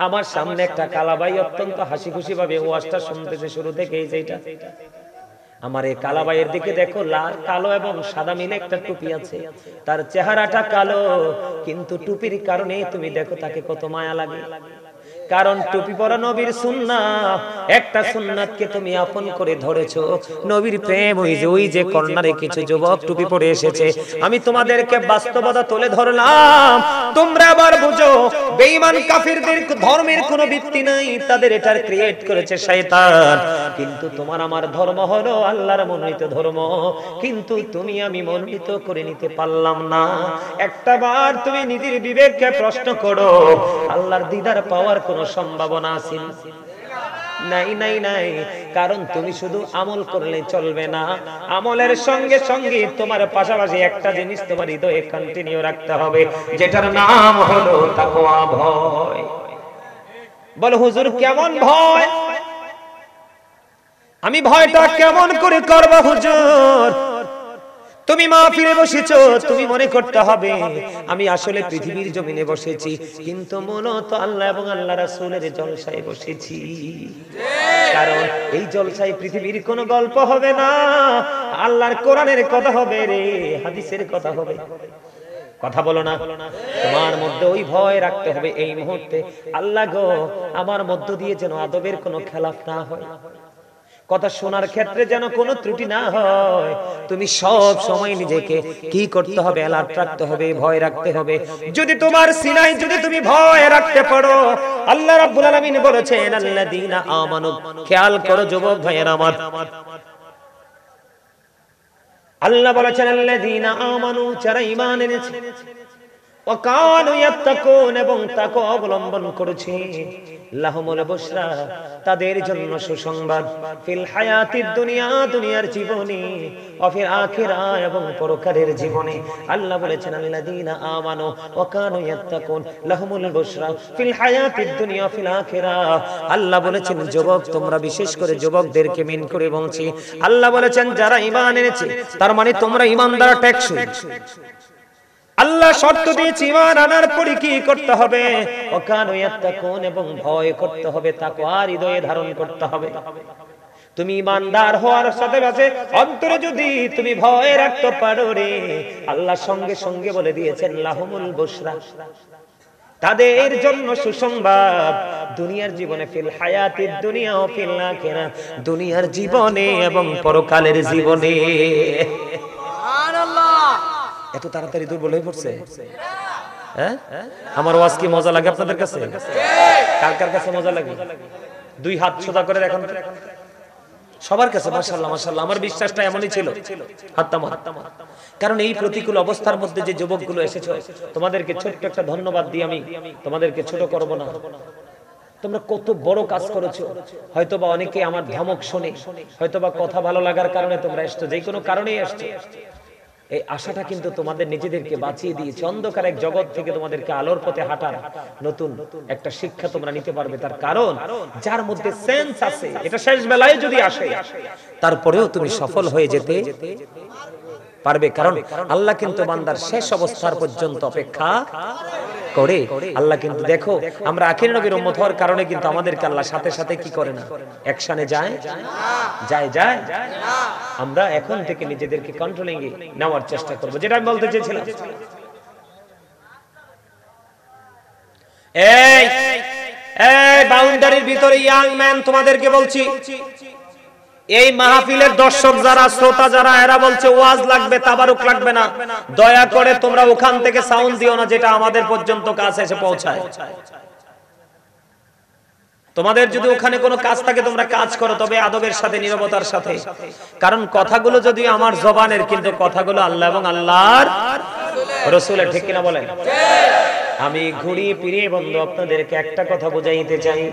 আমার সামনে একটা কালাবাই অত্যন্ত হাসি খুশি ভাবে ওয়াজটা শুনতেছে শুরু থেকেই। যেটা আমার এই কালাবাইয়ের দিকে দেখো, লাল কালো এবং সাদা মিলে একটা টুপি আছে। তার চেহারাটা কালো, কিন্তু টুপির কারণে তুমি দেখো তাকে কত মায়া লাগে। কারণ টুপি পরা নবীর সুন্নাত, একটা সুন্নাতকে তুমি আপন করে ধরেছো। নবীর প্রেম ওই যে কর্নারে কিছু যুবক টুপি পরে এসেছে, আমি তোমাদেরকে বাস্তবতা তুলে ধরলাম। তোমরা আবার বুঝো, বেঈমান কাফিরদের ধর্মের কোনো ভিত্তি নাই, তাদের এটার ক্রিয়েট করেছে শয়তান। কিন্তু তোমার আমার ধর্ম হলো আল্লাহর মনোনীত ধর্ম, কিন্তু তুমি আমি মনোনীত করে নিতে পারলাম না। একটা বার তুমি নিজের বিবেককে প্রশ্ন করো, আল্লাহর দিদার পাওয়ার কোনো সম্ভাবনা আছে? নাই নাই নাই। কারণ তুমি শুধু আমল করলে চলবে না, আমলের সঙ্গে সঙ্গে তোমার পাশাপাশি একটা জিনিস তোমার হৃদয়ে কন্টিনিউ রাখতে হবে, যেটার নাম হলো তাকওয়া, ভয়। বলো হুজুর কেমন ভয়? আমি ভয়টা কেমন করে করব হুজুর? তুমি মাহফিলে বসেছো, তুমি মনে করতে হবে আমি আসলে পৃথিবীর জমিনে বসেছি, কিন্তু মূলত আল্লাহ এবং আল্লাহ রাসূলের জলসায় বসেছি। কারণ এই জলসায় পৃথিবীর কোনো গল্প হবে না, আল্লাহর কোরআনের কথা হবে রে, হাদিসের কথা হবে। কথা বলো না? তোমার মধ্যে ওই ভয় রাখতে হবে এই মুহূর্তে, আল্লাহ গো আমার মধ্য দিয়ে যেন আদবের কোনো খেলাফ না হয়, কথা শোনার ক্ষেত্রে যেন কোনো ত্রুটি না হয়। তুমি সব সময় নিজেকে কি করতে হবে? অ্যালার্ট রাখতে হবে, ভয় রাখতে হবে। যদি তোমার সিনায় যদি তুমি ভয় রাখতে পারো, আল্লাহ রাব্বুল আলামিন বলেছেন আল্লাযীনা আমানু, খেয়াল করো যুবক ভাইয়েরা আমার, আল্লাহ বলেছেন আল্লাযীনা আমানু, যারা ঈমান এনেছে, ওয়া কানু ইয়াত্তাকুন, এবং তাকওয়া অবলম্বন করেছে, লাহুমুল বুশরা, তাদের জন্য সুসংবাদ, ফিল হায়াতিদ দুনিয়া, দুনিয়ার জীবনে, ওয়া ফিল আখিরা, এবং পরকালের জীবনে। আল্লাহ বলেছেন আল্লাযীনা আমানু ওয়া কানু ইয়াত্তাকুন লাহুমুল বুশরা ফিল হায়াতিদ দুনিয়া ফিল আখিরা। আল্লাহ বলেছেন যুবক, তোমরা বিশেষ করে যুবকদেরকে মিন করে বলছি, আল্লাহ বলেছেন যারা ঈমান এনেছে, তার মানে তোমরা ঈমানদার টেকসই। আল্লাহ শর্ত দিয়েছে ঈমান আনার পরে কি করতে হবে? ওয়াকানু ইয়াত্তাকুন, এবং ভয় করতে হবে, তাকওয়া হৃদয়ে ধারণ করতে হবে। তুমি ঈমানদার হওয়ার সাথে সাথে অন্তরে যদি তুমি ভয় রাখতে পারো রে, আল্লাহ সঙ্গে সঙ্গে বলে দিয়েছেন লাহুমুল বুশরা, তাদের জন্য সুসংবাদ, দুনিয়ার জীবনে, ফিল হায়াতিদ দুনিয়া ও ফিল আখিরা, দুনিয়ার জীবনে এবং পরকালের জীবনে। সুবহানাল্লাহ। এত তাড়াতাড়ি দুর্বল হয়ে পড়ছে? হ্যাঁ, আমার ওয়াজ কি মজা লাগে আপনাদের কাছে? কার কার কাছে মজা লাগে? দুই হাত সোজা করে দেখান সবার কাছে। মাশাআল্লাহ মাশাআল্লাহ, আমার বিশ্বাসটা এমনই ছিল। কারণ এই প্রতিকূল অবস্থার মধ্যে যে যুবকগুলো এসেছো, তোমাদেরকে ছোট্ট একটা ধন্যবাদ দিয়ে আমি তোমাদেরকে ছোট করব না। তোমরা কত বড় কাজ করেছো। হয়তোবা অনেকে আমার ধমক শুনে, হয়তোবা কথা ভালো লাগার কারণে তোমরা এসছো, যে কোনো কারণেই এসছো। এই আশাটা কিন্তু তোমাদের নিজেদেরকে বাঁচিয়ে দিয়েছে। অন্ধকার এক জগৎ থেকে তোমাদেরকে আলোর পথে হাঁটার নতুন একটা শিক্ষা তোমরা নিতে পারবে। তার কারণ যার মধ্যে সেন্স আছে, এটা শেষ বেলায় যদি আসে, তারপরেও তুমি সফল হয়ে যেতে পারবে। কারণ আল্লাহ কিন্তু বান্দার শেষ অবস্থার পর্যন্ত অপেক্ষা করে। আল্লাহ কিন্তু দেখো, আমরা আখির নবীর উম্মত হওয়ার কারণে কিন্তু আমাদেরকে আল্লাহ সাথে সাথে কি করে না, অ্যাকশনে যায় যায় যায় না। আমরা এখন থেকে নিজেদেরকে কন্ট্রোলিং এ নেওয়ার চেষ্টা করব। যেটা আমি বলতে চেয়েছিলাম, এই এই বাউন্ডারির ভিতরে ইয়াং ম্যান, তোমাদেরকে বলছি, এই মাহফিলের দর্শক যারা, শ্রোতা যারা, এরা বলছে ওয়াজ লাগবে, তাবারুক লাগবে না, দয়া করে তোমরা ওখান থেকে সাউন্ড দিও না, যেটা আমাদের পর্যন্ত কাছে এসে পৌঁছায়। তোমাদের যদি ওখানে কোনো কাজ থাকে তোমরা কাজ করো, তবে আদবের সাথে, নীরবতার সাথে। কারণ কথাগুলো যদিও আমার জবানের, কিন্তু কথাগুলো আল্লাহ এবং আল্লাহর রাসূলের, ঠিক কিনা বলেন? আমি ঘুরিয়ে ফিরিয়ে বন্ধু আপনাদেরকে একটা কথা বুঝাইতে চাই,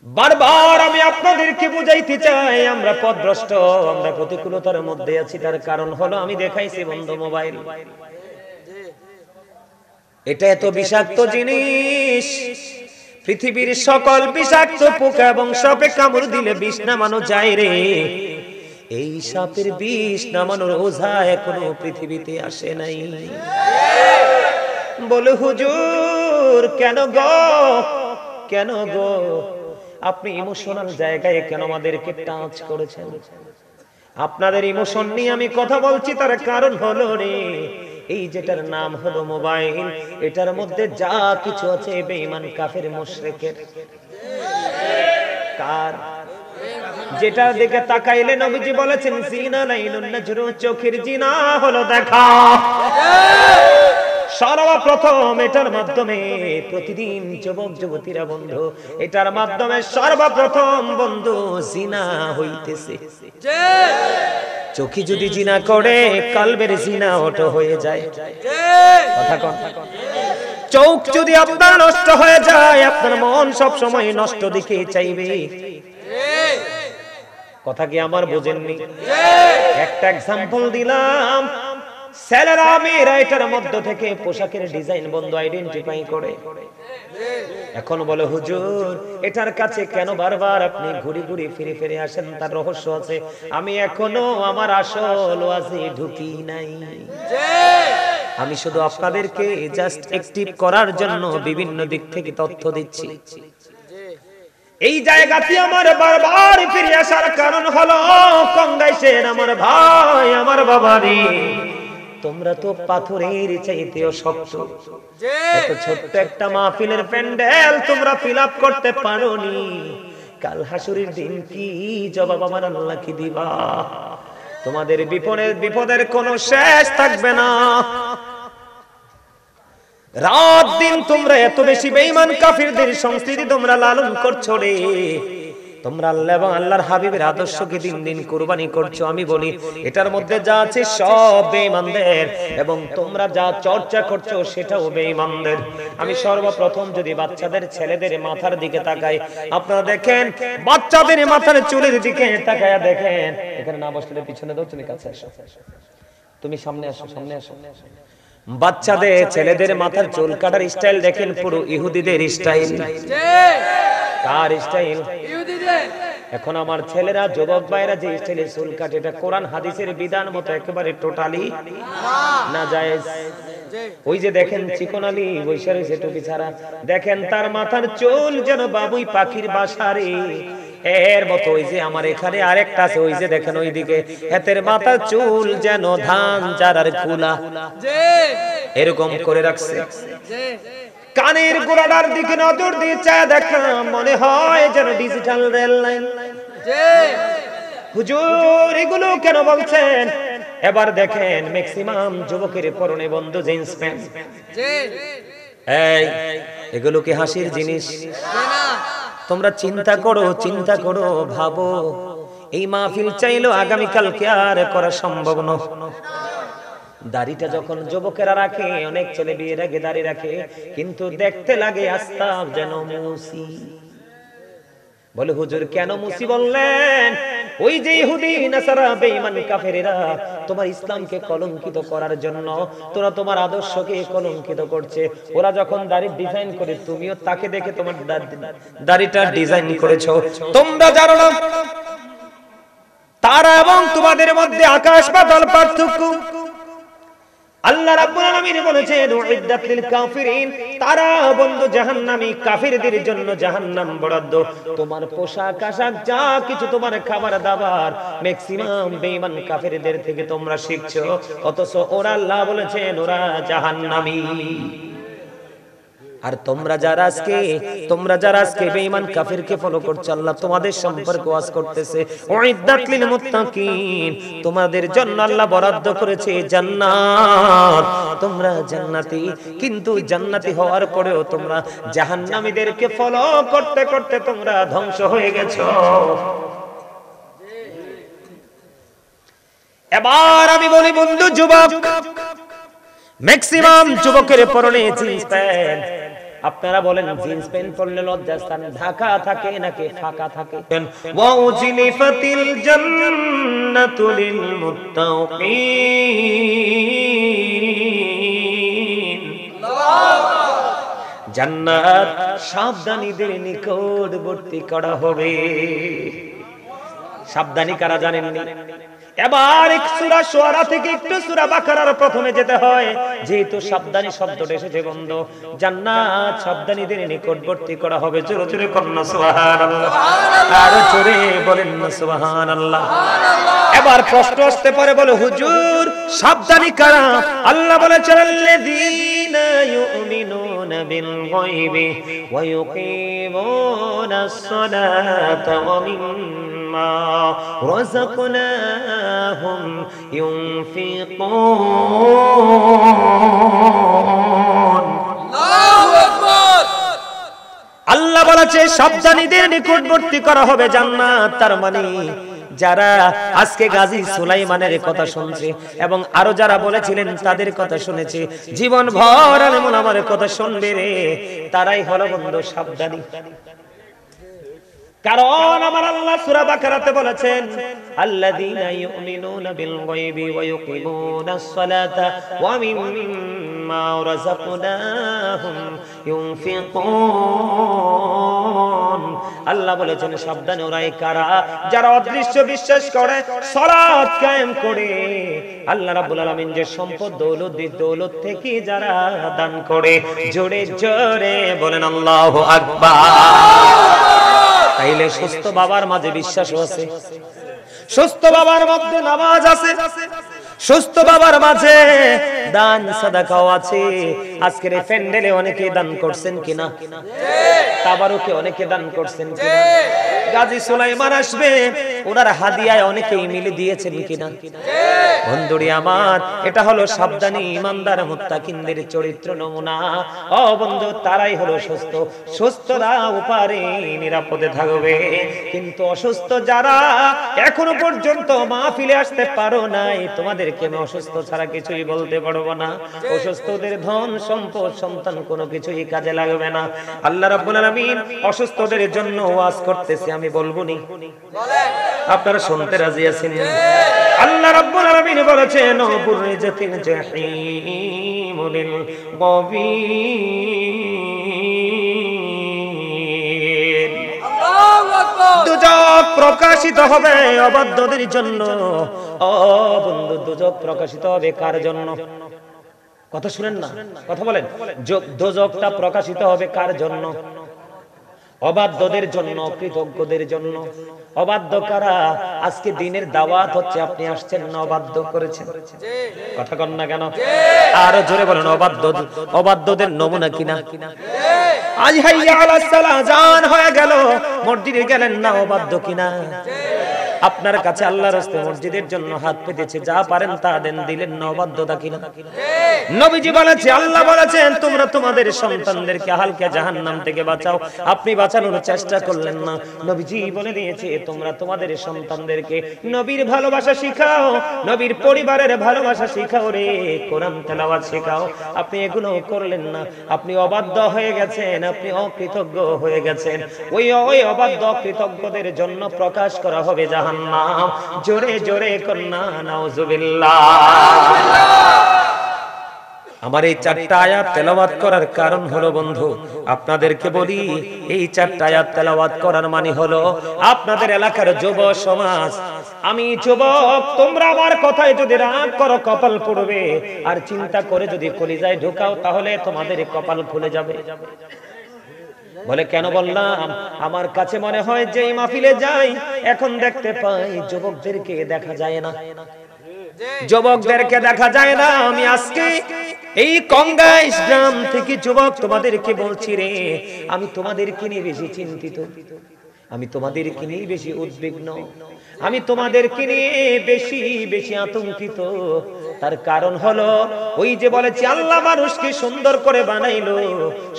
বারবার আমি আপনাদেরকে বুঝাইতে চাই, আমরা পথভ্রষ্ট, আমরা প্রতিকূলতার মধ্যে আছি। তার কারণ হলো আমি দেখাইছি বন্ধু মোবাইল, এটা এত বিষাক্ত জিনিস, পৃথিবীর সকল বিষাক্ত পোকা এবং সাপে কামড় দিলে বিষ নামানো যায় রে, এই সাপের বিষ নামানোর ওঝা এখনো পৃথিবীতে আসে নাই। বলে হুজুর হুজুর কেন গো আপনি ইমোশনাল জায়গায় কেন আমাদেরকে টাচ করেছেন? আপনাদের ইমোশন নিয়ে আমি কথা বলছি, তার কারণ হলো রে এই যেটার নাম হলো মোবাইল, এটার মধ্যে যা কিছু আছে বেঈমান কাফের মুশরিকের। কার? যেটার দিকে তাকাইলে নবীজি বলেছেন জিনা লাইলুন নাজরু, চোখের জিনা হলো দেখা। সর্বপ্রথম এটার মাধ্যমে প্রতিদিন যুবক যুবতীরা বন্ধু, এটার মাধ্যমে সর্বপ্রথম বন্ধু জিনা হইতেছে। চোখে যদি জিনা করে কলবের জিনা ওটো হয়ে যায়। কথা কোন? চোখ যদি আপনার নষ্ট হয়ে যায়, আপনার মন সব সময় নষ্ট দিকে চাইবে। কথা কি আমার বোঝেননি? একটা এক্সাম্পল দিলাম। ছেলেরা মেয়েরা এটার মধ্য থেকে পোশাকের ডিজাইন বন্ধু আইডেন্টিফাই করে। এখন বলে হুজুর এটার কাছে কেন বারবার আপনি ঘুরি ঘুরি ফিরে ফিরে আসেন? তার রহস্য আছে, আমি এখনো আমার আসল ওয়াজে ঢুকি নাই। আমি শুধু আপনাদেরকে জাস্ট অ্যাক্টিভ করার জন্য বিভিন্ন দিক থেকে তথ্য দিচ্ছি। এই জায়গাতে আমার বারবার ফিরে আসার কারণ হলো কংগ্রেসের আমার ভাই আমার বাবারে, তোমরা তো পাথরের চাইতেও শক্ত। এত ছোট্ট একটা মাহফিলের প্যান্ডেল তোমরা ফিল আপ করতে পারোনি, কাল হাসুরের দিন কি জবাব আমার আল্লাহ কি দিবা? তোমাদের বিপদের কোনো শেষ থাকবে না। রাত দিন তোমরা এত বেশি বেঈমান কাফিরদের সংস্কৃতি তোমরা লালন করছো রে। তোমরা আল্লাহ এবং আল্লাহর হাবিবের আদর্শকে দিন দিন কুরবানি করছো। আমি বলি এটার মধ্যে যা আছে সব বেঈমানদের, এবং তোমরা যা চর্চা করছো সেটাও বেঈমানদের। আমি সর্বপ্রথম যদি বাচ্চাদের ছেলেদের মাথার দিকে তাকাই, আপনারা দেখেন বাচ্চাদের মাথার চুলের দিকে তাকায়া দেখেন। এখানে না বসলে পিছনে দাও, তুমি কাছে আসো, তুমি সামনে আসো, সামনে আসো। বাচ্চাদের ছেলেদের মাথার চুল কাটার স্টাইল দেখেন পুরো ইহুদিদের স্টাইল। কার স্টাইল? ইহুদিদের। এখন আমার ছেলেরা যুবক ভাইরা যে স্টাইলে চুল কাটে, এটা কোরআন হাদিসের বিধান মতো একেবারে টোটালি না জায়েজ। ওই যে দেখেন চিকন আলী বৈশা রয়েছে টুপি ছাড়া, দেখেন তার মাথার চুল যেন বাবুই পাখির বাসারে এর মতো। ওই যে আমার এখানে আরেকটা আছে, ওই যে দেখেন ওইদিকে, হাতের মাথার চুল যেন ধান চারার কুলা, এরকম করে রাখছে। কানের গোড়াটার দিকে নজর দিয়ে চায় দেখলাম, মনে হয় যেন ডিজিটাল রেল লাইন। হুজুর এগুলো কেন বলছেন? এবার দেখেন ম্যাক্সিমাম যুবকের পরনে বন্ধু জিন্স প্যান্ট। এই এগুলো কি হাসির জিনিস? তোমরা চিন্তা করো, ভাবো এই মাহফিল চাইলো আগামীকালকে আর করা সম্ভব নয়। দাড়িটা যখন যুবকেরা রাখে, অনেক ছেলে বিয়ের আগে দাড়ি রাখে, কিন্তু দেখতে লাগে আস্তাব যেন মুসি। বলে হুজুর কেন মুসি বললেন? ওই যে ইহুদি নাসারা বেঈমান কাফেরেরা তোমার ইসলামকে কলঙ্কিত করার জন্য তোরা তোমার আদর্শকে কলঙ্কিত করছে। ওরা যখন দাড়ি ডিজাইন করে, তুমিও তাকে দেখে তোমার দাড়িটা ডিজাইন করেছো। তোমরা জানো না তারা এবং তোমাদের মধ্যে আকাশ পাতাল পার্থক্য। আল্লাহ রাব্বুল আলামিন বলেছেন উইদ্দাত লিল কাফিরিন, তারা বন্ধু জাহান্নামী, কাফিরদের জন্য জাহান্নাম বরাদ্দ। তোমার পোশাক আশাক যা কিছু, তোমার খাবার দাবার ম্যাক্সিমাম বেঈমান কাফিরদের থেকে তোমরা শিখছো, অথচ ওরা আল্লাহ বলেছেন ওরা জাহান্নামী। আর তোমরা যারা আজকে বেঈমান কাফিরকে ফলো করছো, আল্লাহ তোমাদের সম্পর্কে ওয়াজ করতেছে উইদ্দাত লিল মুত্তাকিন, তোমাদের জন্য আল্লাহ বরাদ্দ করেছে জান্নাত, তোমরা জান্নাতি। কিন্তু জান্নাতি হওয়ার পরেও তোমরা জাহান্নামীদেরকে ফলো করতে করতে তোমরা ধ্বংস হয়ে গেছো। এবার আমি বলি বন্ধু যুবক, ম্যাক্সিমাম যুবকের পরনে জিন্স প্যান্ট। আপনারা বলেন জিন্স প্যান্ট পরলে লজ্জাস্থান ঢাকা থাকে নাকি ফাঁকা থাকে? ওয়া উজলিফাতিল জান্নাতু লিল মুত্তাকিন, জান্নাত সাবধানীদের নিকটবর্তী করা হবে। সাবধানী কারা জানেননি? এবার এক সূরা শুআরা থেকে একটু সূরা বাকারার প্রথমে যেতে হয়, যেহেতু সাবধানী শব্দটা এসেছে বন্ধু। জান্নাত সাবধানীদের নিকটবর্তী করা হবে। জোরে জোরে কন্না সুবহানাল্লাহ, আর জোরে বলেন না সুবহানাল্লাহ। এবার প্রশ্ন আসতে পারে, বলে হুজুর সাবধানী কারা? আল্লাহ বলেছেন আল্লাযীনা ইউমিনুনা বিল গায়বি ওয়া ইউকিমুনাস সালাতা ওয়া মিম্মা রাযাকনাহুম ইউনফিকুন। আল্লাহু আকবার। আল্লাহ বলেছে সাবধানীদের নিকটবর্তী করা হবে জান্নাত। তার মানে যারা আজকে গাজী সুলাইমানের কথা শুনছে এবং আরো যারা বলেছিলেন তাদের কথা শুনেছে, জীবন ভর আলেম ওলামার কথা শুনবে রে, তারাই হলো বন্ধু সাবধানী। কারণ আমার আল্লাহ সূরা বাকারাতে বলেছেন আল্লাযীনা ইউমিনুনা বিল গায়বি ওয়া ইউকিমুনাস সালাতা ওয়া মিম্মা রাযাকনাহুম ইউনফিকুন। আল্লাহ বলেছেন সাবধানে ওরাই কারা, যারা অদৃশ্য বিশ্বাস করে, সালাত কায়েম করে, আল্লাহ রাব্বুল আলামিন যে সম্পদ দৌলত থেকে যারা দান করে। জোরে জোরে বলেন আল্লাহু আকবার। তাইলে সুস্থ বাবার মাঝে বিশ্বাসও আছে, সুস্থ বাবার মধ্যে নামাজ আছে, সুস্থ বাবার মাঝে দান সাদাকাও আছে। আজকের এই প্যান্ডেলে অনেকে দান করছেন কিনা? তাবারুকে অনেকে দান করছেন কিনা? গাজী সুলাইমান আসবে, ওনার হাদিয়ায় অনেকেই মিলে দিয়েছেন কিনা? বন্ধুরি আমার, এটা হলো সাবধানী ইমানদার মুত্তাকিনদের চরিত্র নমুনা। ও বন্ধু, তারাই হলো সুস্থ। সুস্থরা উপারে নিরাপদে থাকবে, কিন্তু অসুস্থ যারা এখনো পর্যন্ত মাহফিলে আসতে পারো নাই, তোমাদেরকে আমি অসুস্থ ছাড়া কিছুই বলতে পারবো না। অসুস্থদের ধন সম্পদ সন্তান কোনো কিছুই কাজে লাগবে না। আল্লাহ রাব্বুল আলামিন অসুস্থদের জন্য ওয়াজ করতেছে, আমি বলবো নি? আপনারা শুনতে রাজি আছেন? আল্লাহ রাব্বুল আলামিন বলেছেন বুররিজাতিল জাহিমু লিল গাবিন। আল্লাহু আকবার। দুজক প্রকাশিত হবে অবাধ্যদের জন্য। ও বন্ধু, দুজক প্রকাশিত হবে কার জন্য? কথা শুনেন না, কথা বলেন। দুজকটা প্রকাশিত হবে কার জন্য? অবাধ্যদের জন্য, অকৃতজ্ঞদের জন্য। অবাধ্য কারা? আজকে দিনের দাওয়াত হচ্ছে, আপনি আসছেন না, অবাধ্য করেছেন। কথা কন না কেন? আরো জোরে বলেন। অবাধ্যদের নমুনা কিনা? আজ হাইয়া আলাস সালাহ জান হয়ে গেল, মসজিদে গেলেন না, অবাধ্য কিনা? আপনার কাছে আল্লাহর রাস্তে মসজিদের জন্য হাত পেতেছে, যা পারেন তা দেন, দিলেন না, অবাধ্যতা কিনা? নবীজি বলেছে, আল্লাহ বলেছেন তোমরা তোমাদের সন্তানদেরকে হালকা জাহান্নাম থেকে বাঁচাও, আপনি বাঁচানোর চেষ্টা করলেন না। নবীজি বলে দিয়েছে তোমরা তোমাদের সন্তানদেরকে নবীর ভালোবাসা শিখাও, নবীর পরিবারের ভালোবাসা শিখাও রে, কোরআন তেলাওয়াত শিখাও। আপনি এগুলো করলেন না, আপনি অবাধ্য হয়ে গেছেন, আপনি অকৃতজ্ঞ হয়ে গেছেন। ওই অবাধ্য অকৃতজ্ঞদের জন্য প্রকাশ করা হবে জাহান্নাম। জোরে জোরে কন্না নাউজুবিল্লাহ। আমার এই চারটা আয়াত তেলাওয়াত করার কারণ হলো বন্ধু, আপনাদেরকে বলি, এই চারটা আয়াত তেলাওয়াত করার মানে হলো আপনাদের এলাকার যুব সমাজ, আমি যুবক, তোমরা আমার কথায় যদি রাগ করো কপাল পড়বে, আর চিন্তা করে যদি কলিজায় ঢোকাও তাহলে তোমাদের কপাল খুলে যাবে। বলে কেন বললাম? আমার কাছে মনে হয় যে এই মাহফিলে যাই, এখন দেখতে পাই যুবকদেরকে দেখা যায় না, যুবকদেরকে দেখা যায় না। আমি আজকে এই কংগাইশ গ্রাম থেকে যুবক তোমাদেরকে বলছি রে, আমি তোমাদেরকে নিয়ে বেশি চিন্তিত, আমি তোমাদেরকে নিয়ে বেশি উদ্বিগ্ন, আমি তোমাদেরকে নিয়ে বেশি বেশি আতঙ্কিত। তার কারণ হলো ওই যে বলেছি আল্লাহ মানুষকে সুন্দর করে বানাইলো,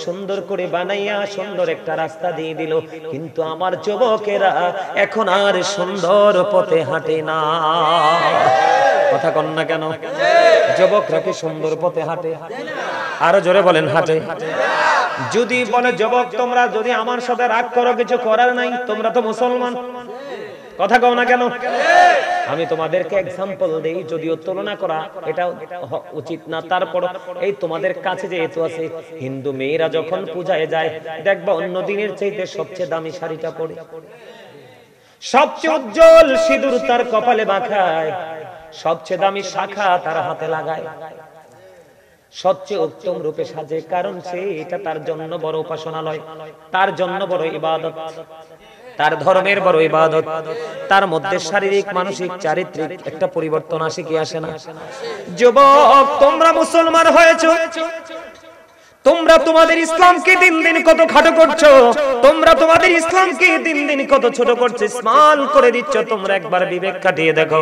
সুন্দর করে বানাইয়া সুন্দর একটা রাস্তা দিয়ে দিল, কিন্তু আমার যুবকেরা এখন আর সুন্দর পথে হাঁটে না। কথা কন না কেন? যুবকরা কি সুন্দর পথে হাঁটে? আরো জোরে বলেন, হাঁটে। যদি বলে যুবক তোমরা যদি আমার সাথে রাগ করো, কিছু করার নাই, তোমরা তো মুসলমান, কথা কও না কেন? আমি তোমাদেরকে এক্সাম্পল দেই, যদিও তুলনা করা এটা উচিত না, তারপর এই তোমাদের কাছে যেহেতু আছে, হিন্দু মেয়েরা যখন পূজায় যায় দেখবা অন্য দিনের চাইতে সবচেয়ে দামি শাড়িটা পরে, সবচেয়ে উজ্জ্বল সিঁদুর তার কপালে মাখায়, সবচেয়ে দামি শাখা তার হাতে লাগায়, সবচেয়ে উত্তম রূপে সাজে, কারণ সে এটা তার জন্য বড় উপাসনালয়, তার জন্য বড় ইবাদত, তার ধর্মের বড় ইবাদত। তার মধ্যে শারীরিক, মানসিক, চারিত্রিক একটা পরিবর্তন আসে কি আসে না? যুবক, তোমরা মুসলমান হয়েছো, তোমরা তোমাদের ইসলামকে দিন দিন কত খাটো করছো, তোমরা তোমাদের ইসলামকে দিন দিন কত ছোট করছো, স্মল করে দিচ্ছ। তোমরা একবার বিবেক খাটিয়ে দেখো,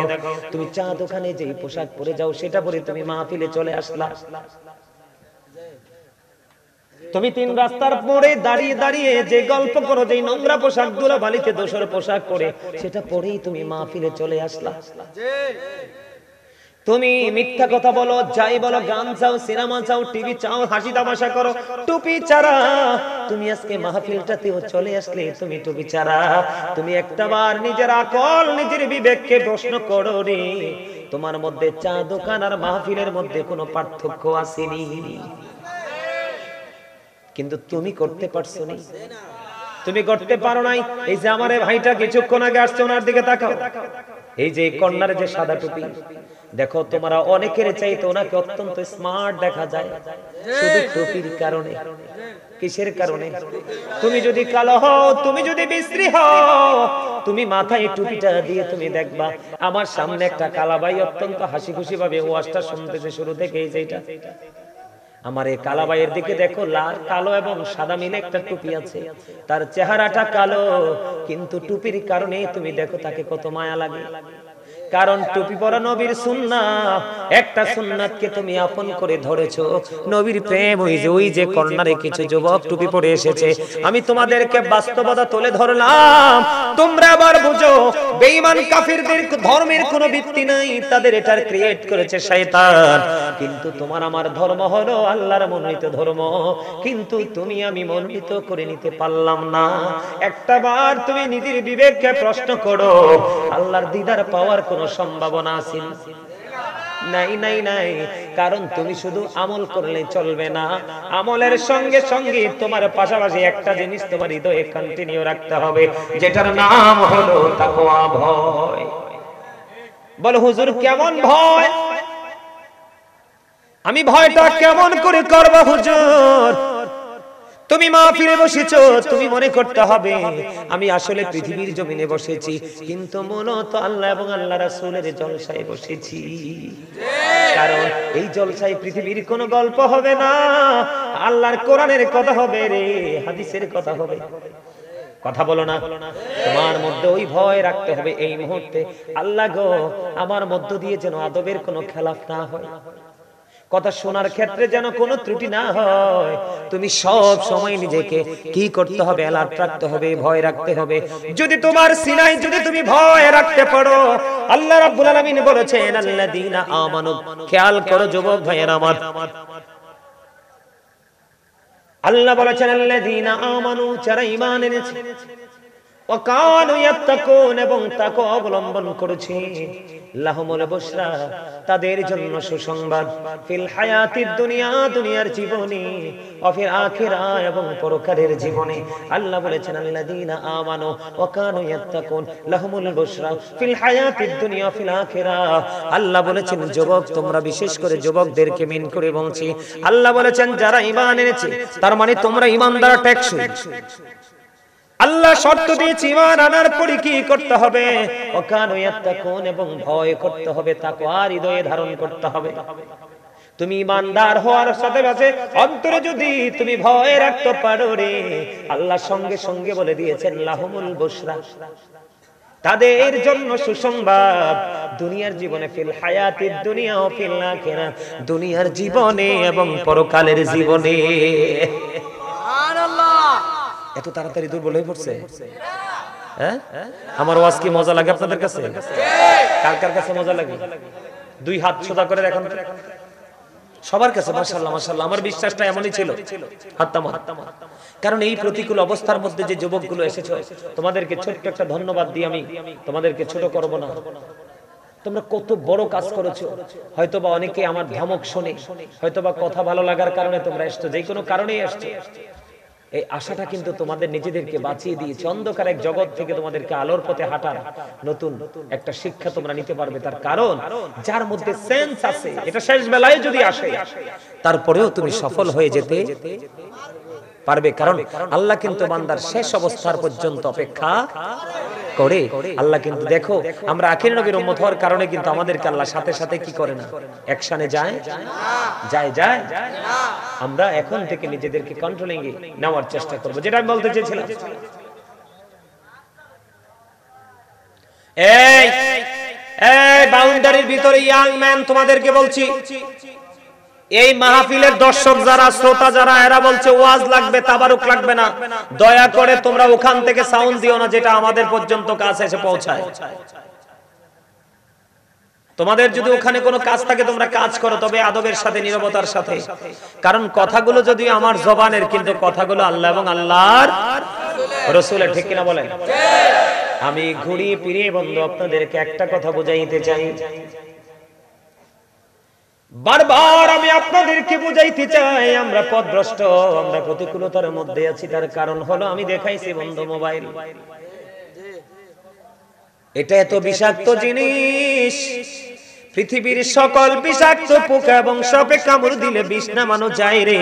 তুমি চা দোকানে যেই পোশাক পরে যাও সেটা পরে তুমি মাহফিলে চলে আসলা, তুমি তিন রাস্তার মোড়ে দাঁড়িয়ে দাঁড়িয়ে যে গল্প করো, যে নোংরা পোশাক, ধুলাবালিতে দোসর পোশাক পরে, সেটা পরেই তুমি মাহফিলে চলে আসলা। তুমি মিথ্যা কথা বলো, যাই বলো, গান চাও, সিনেমা চাও, টিভি চাও, হাসি তামাশা করো, টুপি ছাড়া তুমি আজকে মাহফিলটাতেও চলে আসলে তুমি টুপি ছাড়া। তুমি একটাবার নিজের আকল, নিজের বিবেককে প্রশ্ন করো রে, তোমার মধ্যে চা দোকান আর মাহফিলের মধ্যে কোনো পার্থক্য আসেনি? কিন্তু তুমি করতে পারছো না, তুমি করতে পারো নাই। এই যে আমার ভাইটা কিছুক্ষণ আগে আসছে, ওনার দিকে তাকাও, এই যে কর্নারে যে সাদা টুপি, দেখো তোমরা অনেকের চাইতে ওনাকে অত্যন্ত স্মার্ট দেখা যায়, শুধু টুপির কারণে। কিসের কারণে? তুমি যদি কালো হও, তুমি যদি বিশ্রী হও, তুমি মাথায় টুপিটা দিয়ে তুমি দেখবা আমার সামনে একটা কালাবাই অত্যন্ত হাসি খুশি ভাবে ওয়াজটা শুনতেছে শুরু থেকে, এই যে এটা আমার এই কালাবাইয়ের দিকে দেখো, লাল কালো এবং সাদা মিলে একটা টুপি আছে, তার চেহারাটা কালো, কিন্তু টুপির কারণে তুমি দেখো তাকে কত মায়া লাগে। কারণ টুপি পরা নবীর সুন্নাত, একটা সুন্নাতকে তুমি আপন করে ধরেছো, নবীর প্রেম। ওই যে কর্নারে কিছু যুবক টুপি পরে এসেছে, আমি তোমাদেরকে বাস্তবতা তুলে ধরলাম, তোমরা আবার বুঝো, বেঈমান কাফিরদের ধর্মের কোনো ভিত্তি নাই, তাদের এটার ক্রিয়েট করেছে শয়তান। কিন্তু তোমার আমার ধর্ম হলো আল্লাহর মনোনীত ধর্ম, কিন্তু তুমি আমি মনোনীত করে নিতে পারলাম না। একটাবার তুমি নিজের বিবেককে প্রশ্ন করো, আল্লাহর দিদার পাওয়ার কোনো সম্ভাবনা আছে? নাই নাই নাই। কারণ তুমি শুধু আমল করলে চলবে না, আমলের সঙ্গে সঙ্গে তোমার পাশাপাশি একটা জিনিস তোমার হৃদয়ে কন্টিনিউ রাখতে হবে, যেটার নাম হলো তাকওয়া, ভয়। বলো হুজুর কেমন ভয়? আমি ভয়টা কেমন করে করব হুজুর? তুমি মাহফিলে বসেছো, তুমি মনে করতে হবে আমি আসলে পৃথিবীর জমিনে বসেছি, কিন্তু মূলত আল্লাহ এবং আল্লাহ রাসূলের জলসায় বসেছি। কারণ এই জলসায় পৃথিবীর কোনো গল্প হবে না, আল্লাহর কোরআনের কথা হবে রে, হাদিসের কথা হবে। কথা বলো না? তোমার মধ্যে ওই ভয় রাখতে হবে এই মুহূর্তে, আল্লাহ গো আমার মধ্য দিয়ে যেন আদবের কোনো খেলাফ না হয়, কথা শোনার ক্ষেত্রে যেন কোনো ত্রুটি না হয়। তুমি সব সময় নিজেকে কি করতে হবে? অ্যালার্ট রাখতে হবে, ভয় রাখতে হবে। যদি তোমার সিনায় যদি তুমি ভয় রাখতে পারো, আল্লাহ রাব্বুল আলামিন বলেছেন আল্লাযীনা আমানু, খেয়াল করো যুবক ভাইয়েরা আমার, আল্লাহ বলেছেন আল্লাযীনা আমানু, যারা ঈমান এনেছে, ওয়া কানু ইয়াত্তাকুন, এবং তাকওয়া অবলম্বন করেছে, লাহুমুল বুশরা, তাদের জন্য সুসংবাদ, ফিল হায়াতিদ দুনিয়া, দুনিয়ার জীবনে, ওয়া ফিল আখিরা, এবং পরকালের জীবনে। আল্লাহ বলেছেন আল্লাযীনা আমানু ওয়া কানু ইয়াত্তাকুন লাহুমুল বুশরা ফিল হায়াতিদ দুনিয়া ফিল আখিরা। আল্লাহ বলেছেন যুবক, তোমরা বিশেষ করে যুবকদেরকে মিন করে বলছি, আল্লাহ বলেছেন যারা ঈমান এনেছে, তার মানে তোমরা ঈমানদার টেকসই। আল্লাহ শর্ত দিয়েছে ঈমান আনার পরে কি করতে হবে? ওয়াকানু ইয়াত্তাকুন, এবং ভয় করতে হবে, তাকওয়া হৃদয়ে ধারণ করতে হবে। তুমি ঈমানদার হওয়ার সাথে সাথে অন্তরে যদি তুমি ভয় রাখতে পারো রে, আল্লাহ সঙ্গে সঙ্গে বলে দিয়েছেন লাহুমুল বুশরা, তাদের জন্য সুসংবাদ, দুনিয়ার জীবনে, ফিল হায়াতিদ দুনিয়া ও ফিল আখিরা, দুনিয়ার জীবনে এবং পরকালের জীবনে। সুবহানাল্লাহ। এত তাড়াতাড়ি দুর্বল হয়ে পড়ছে? হ্যাঁ, আমার ওয়াজ কি মজা লাগে আপনাদের কাছে? কার কার কাছে মজা লাগে? দুই হাত সোজা করে দেখান সবার কাছে। মাশাআল্লাহ মাশাআল্লাহ, আমার বিশ্বাসটা এমনই ছিল। কারণ এই প্রতিকূল অবস্থার মধ্যে যে যুবকগুলো এসেছো, তোমাদেরকে ছোট্ট একটা ধন্যবাদ দিই, আমি তোমাদেরকে ছোট করব না। তোমরা কত বড় কাজ করেছো। হয়তোবা অনেকে আমার ধমক শুনে, হয়তোবা কথা ভালো লাগার কারণে তোমরা এসছো, যে কোনো কারণেই এসছো, এই আশাটা কিন্তু তোমাদের নিজেদেরকে বাঁচিয়ে দিয়েছে। অন্ধকার এক জগৎ থেকে তোমাদেরকে আলোর পথে হাঁটার নতুন একটা শিক্ষা তোমরা নিতে পারবে। তার কারণ যার মধ্যে সেন্স আছে, এটা শেষ বেলায় যদি আসে তারপরেও তুমি সফল হয়ে যেতে পারবে। কারণ আল্লাহ কিন্তু বান্দার শেষ অবস্থার পর্যন্ত অপেক্ষা করে। আল্লাহ কিন্তু দেখো, আমরা আখির নবীর উম্মত হওয়ার কারণে কিন্তু আমাদেরকে আল্লাহ সাথে সাথে কি করে না, অ্যাকশনে যায় যায়। আমরা এখন থেকে নিজেদেরকে কন্ট্রোলিং এ নেওয়ার চেষ্টা করব। যেটা আমি বলতে চেয়েছিলাম, এই এই বাউন্ডারির ভিতরে ইয়াং ম্যান তোমাদেরকে বলছি, এই মাহফিলের দর্শক যারা, শ্রোতা যারা, এরা বলছে ওয়াজ লাগবে, তাবারুক লাগবে না, দয়া করে তোমরা ওখান থেকে সাউন্ড দিও না যেটা আমাদের পর্যন্ত কাছে এসে পৌঁছায়। তোমাদের যদি ওখানে কোনো কাজ থাকে তোমরা কাজ করো, তবে আদবের সাথে, নীরবতার সাথে। কারণ কথাগুলো যদি আমার জবানের, কিন্তু কথাগুলো আল্লাহ এবং আল্লাহর রাসূলের, ঠিক কিনা বলেন? আমি ঘুরিয়ে ফিরিয়ে বন্ধু আপনাদেরকে একটা কথা বুঝাইতে চাই, বারবার আমি আপনাদেরকে বুঝাইতে চাই, আমরা পথভ্রষ্ট, আমরা প্রতিকূলতার মধ্যে আছি। তার কারণ হলো আমি দেখাইছি বন্ধু মোবাইল, এটা এত বিষাক্ত জিনিস, পৃথিবীর সকল বিষাক্ত পোকা এবং সাপে কামড় দিলে বিষ নামানো যায় রে,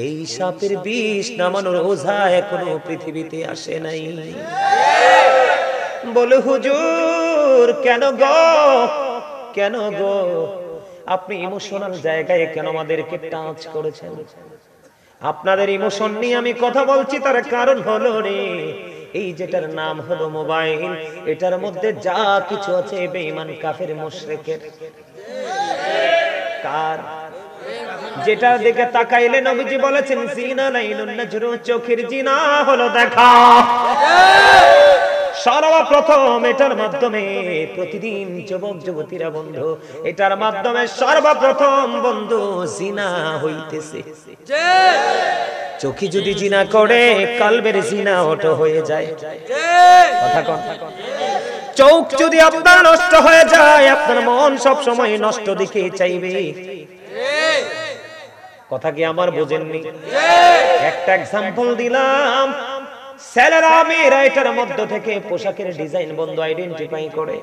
এই সাপের বিষ নামানোর ওঝা এখনো পৃথিবীতে আসে নাই। বলে হুজুর কেন গো, কেন গো, আপনি ইমোশনাল জায়গায় কেন আমাদেরকে টাচ করেছেন? আপনাদের ইমোশন নিয়ে আমি কথা বলছি, তার কারণ হলো রে, এই যেটার নাম হলো মোবাইল, এটার মধ্যে যা কিছু আছে বেঈমান কাফের মুশরিকের। কার? যেটা দিকে তাকাইলে নবীজি বলেছেন জিনা লাইলুন নাজরু, চোখের জিনা হলো দেখা। সর্বপ্রথম এটার মাধ্যমে প্রতিদিন যুবক যুবতীরা বন্ধু, এটার মাধ্যমে সর্বপ্রথম বন্ধু জিনা হইতেছে। চোখে যদি জিনা করে কলবের জিনা ওটা হয়ে যায়। কথা কোন? চোখ যদি আপনার নষ্ট হয়ে যায়, আপনার মন সব সময় নষ্ট দিকে চাইবে। কথা কি আমার বোঝেননি? একটা এক্সাম্পল দিলাম, ছেলেরা মেয়েরা এটার মধ্য থেকে পোশাকের ডিজাইন বন্ধু আইডেন্টিফাই করে।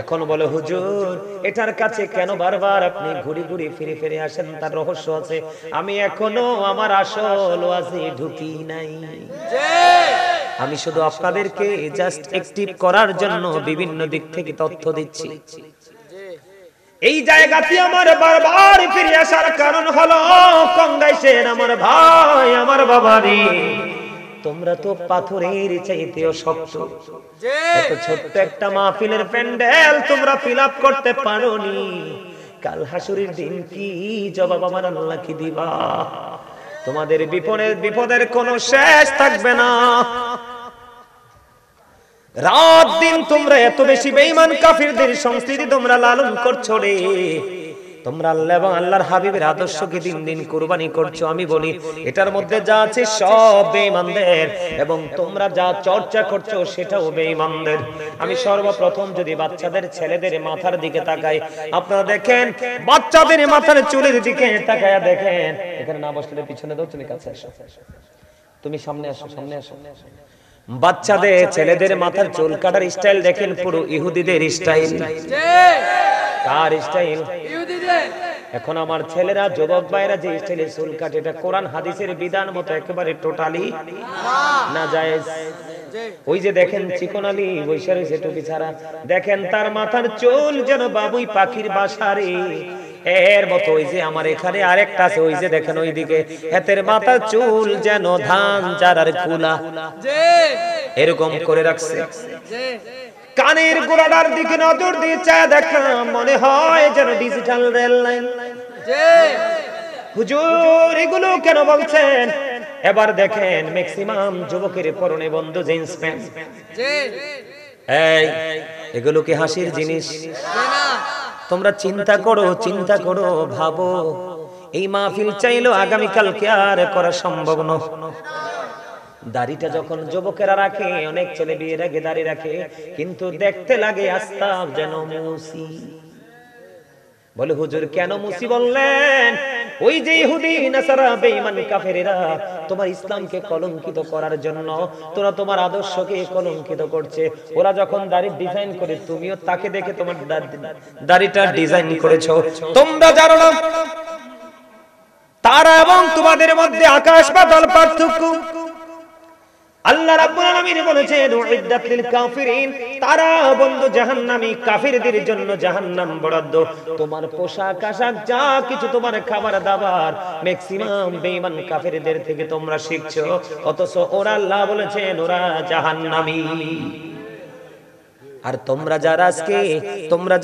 এখন বলে হুজুর এটার কাছে কেন বারবার আপনি ঘুরি ঘুরি ফিরে ফিরে আসেন? তার রহস্য আছে, আমি এখনো আমার আসল ওয়াজে ঢুকি নাই। আমি শুধু আপনাদেরকে জাস্ট অ্যাক্টিভ করার জন্য বিভিন্ন দিক থেকে তথ্য দিচ্ছি। এই জায়গাতে আমার বারবার ফিরে আসার কারণ হলো, কংগাইছেন আমার ভাই, আমার বাবারে, তোমরা তো পাথরের চাইতেও শক্ত। এত ছোট্ট একটা মাহফিলের প্যান্ডেল তোমরা ফিল আপ করতে পারোনি, কাল হাসুরের দিন কি জবাব আমার আল্লাহ কি দিবা? তোমাদের বিপদের কোনো শেষ থাকবে না। রাত দিন তোমরা এত বেশি বেঈমান কাফিরদের সংস্কৃতি তোমরা লালন করছো রে, তোমরা আল্লাহ এবং আল্লাহর হাবিবের আদর্শকে দিন দিন কুরবানি করছো। আমি বলি এটার মধ্যে যা আছে সব বেঈমানদের, এবং তোমরা যা চর্চা করছো সেটাও বেঈমানদের। আমি সর্বপ্রথম যদি বাচ্চাদের, ছেলেদের মাথার দিকে তাকাই, আপনারা দেখেন বাচ্চাদের মাথার চুলের দিকে তাকায়া দেখেন, এখানে না বসলে পিছনে দাও, তুমি কাছে আসো, তুমি সামনে আসো, সামনে আসো। বাচ্চাদের, ছেলেদের মাথার চুল কাটার স্টাইল দেখেন পুরো ইহুদিদের স্টাইল। কার স্টাইল? ইহুদিদের। এখন আমার ছেলেরা, যুবক ভাইরা যে স্টাইলে চুল কাটে, এটা কোরআন হাদিসের বিধান মতো একেবারে টোটালি নাজায়েজ। ওই যে দেখেন চিকন আলী বৈশা রয়েছে টুপি ছাড়া, দেখেন তার মাথার চুল যেন বাবুই পাখির বাসারে এর মতো। ওই যে আমার এখানে আরেকটা আছে, ওই যে দেখেন ওইদিকে, হাতের মাথার চুল যেন ধান চারার কুলা, এরকম করে রাখছে। কানের গোড়াটার দিকে নজর দিয়ে চায় দেখা, মনে হয় যেন ডিজিটাল রেল লাইন। হুজুর এগুলো কেন বলছেন? এবার দেখেন ম্যাক্সিমাম যুবকের পরনে বন্ধু জিন্স প্যান্ট। এই এগুলো কি হাসির জিনিস? তোমরা চিন্তা করো, চিন্তা করো, ভাবো, এই মাহফিল চাইলো আগামীকালকে আর করা সম্ভব নয়। দাড়িটা যখন যুবকেরা রাখে, অনেক ছেলে বিয়ের আগে দাড়ি রাখে, কিন্তু দেখতে লাগে আস্তাব যেন মুসি। বলে হুজুর কেন মুসি বললেন? ওই যে ইহুদি নাসারা বেঈমান কাফেরেরা তোমার ইসলামকে কলঙ্কিত করার জন্য তোরা তোমার আদর্শকে কলঙ্কিত করছে। ওরা যখন দাড়ি ডিজাইন করে তুমিও তাকে দেখে তোমার দাড়িটা ডিজাইন করেছো। তোমরা জানো না তারা এবং তোমাদের মধ্যে আকাশ পাতাল পার্থক্য। আল্লাহ রাব্বুল আলামিন বলেছেন উইদ্দাত লিল কাফিরিন, তারা বন্ধু জাহান্নামী কাফিরদের জন্য জাহান্নাম বরাদ্দ। তোমার পোশাক আশাক যা কিছু তোমার খাবার দাবার ম্যাক্সিমাম বেঈমান কাফিরদের থেকে তোমরা শিখছো, অথচ ওরা আল্লাহ বলেছেন ওরা জাহান্নামী। আর তোমরা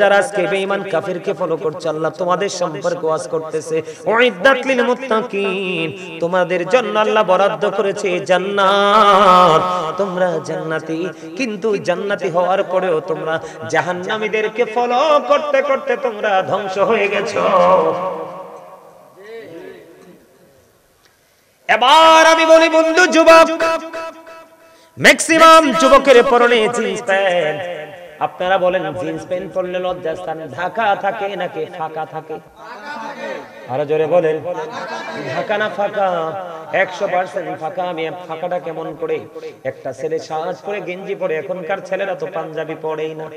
যারা আজকে বেঈমান কাফিরকে ফলো করছো, আল্লাহ তোমাদের সম্পর্কে ওয়াজ করতেছে উইদ্দাত লিল মুত্তাকিন, তোমাদের জন্য আল্লাহ বরাদ্দ করেছে জান্নাত, তোমরা জান্নাতি। কিন্তু জান্নাতি হওয়ার পরেও তোমরা জাহান্নামীদেরকে ফলো করতে করতে তোমরা ধ্বংস হয়ে গেছো। এবার আমি বলি বন্ধু যুবক, ম্যাক্সিমাম যুবকের পরনে জিন্স প্যান্ট। আপনারা বলেন জিন্স প্যান্ট পরলে লজ্জাস্থান ঢাকা থাকে নাকি ফাঁকা থাকে? আরো জোরে বলেন, ঢাকা না ফাঁকা? 100% ফাঁকা। আমি ফাঁকাটা কেমন করে? একটা ছেলে সাজ করে গেঞ্জি পরে, এখনকার ছেলেরা তো পাঞ্জাবি পরেই না।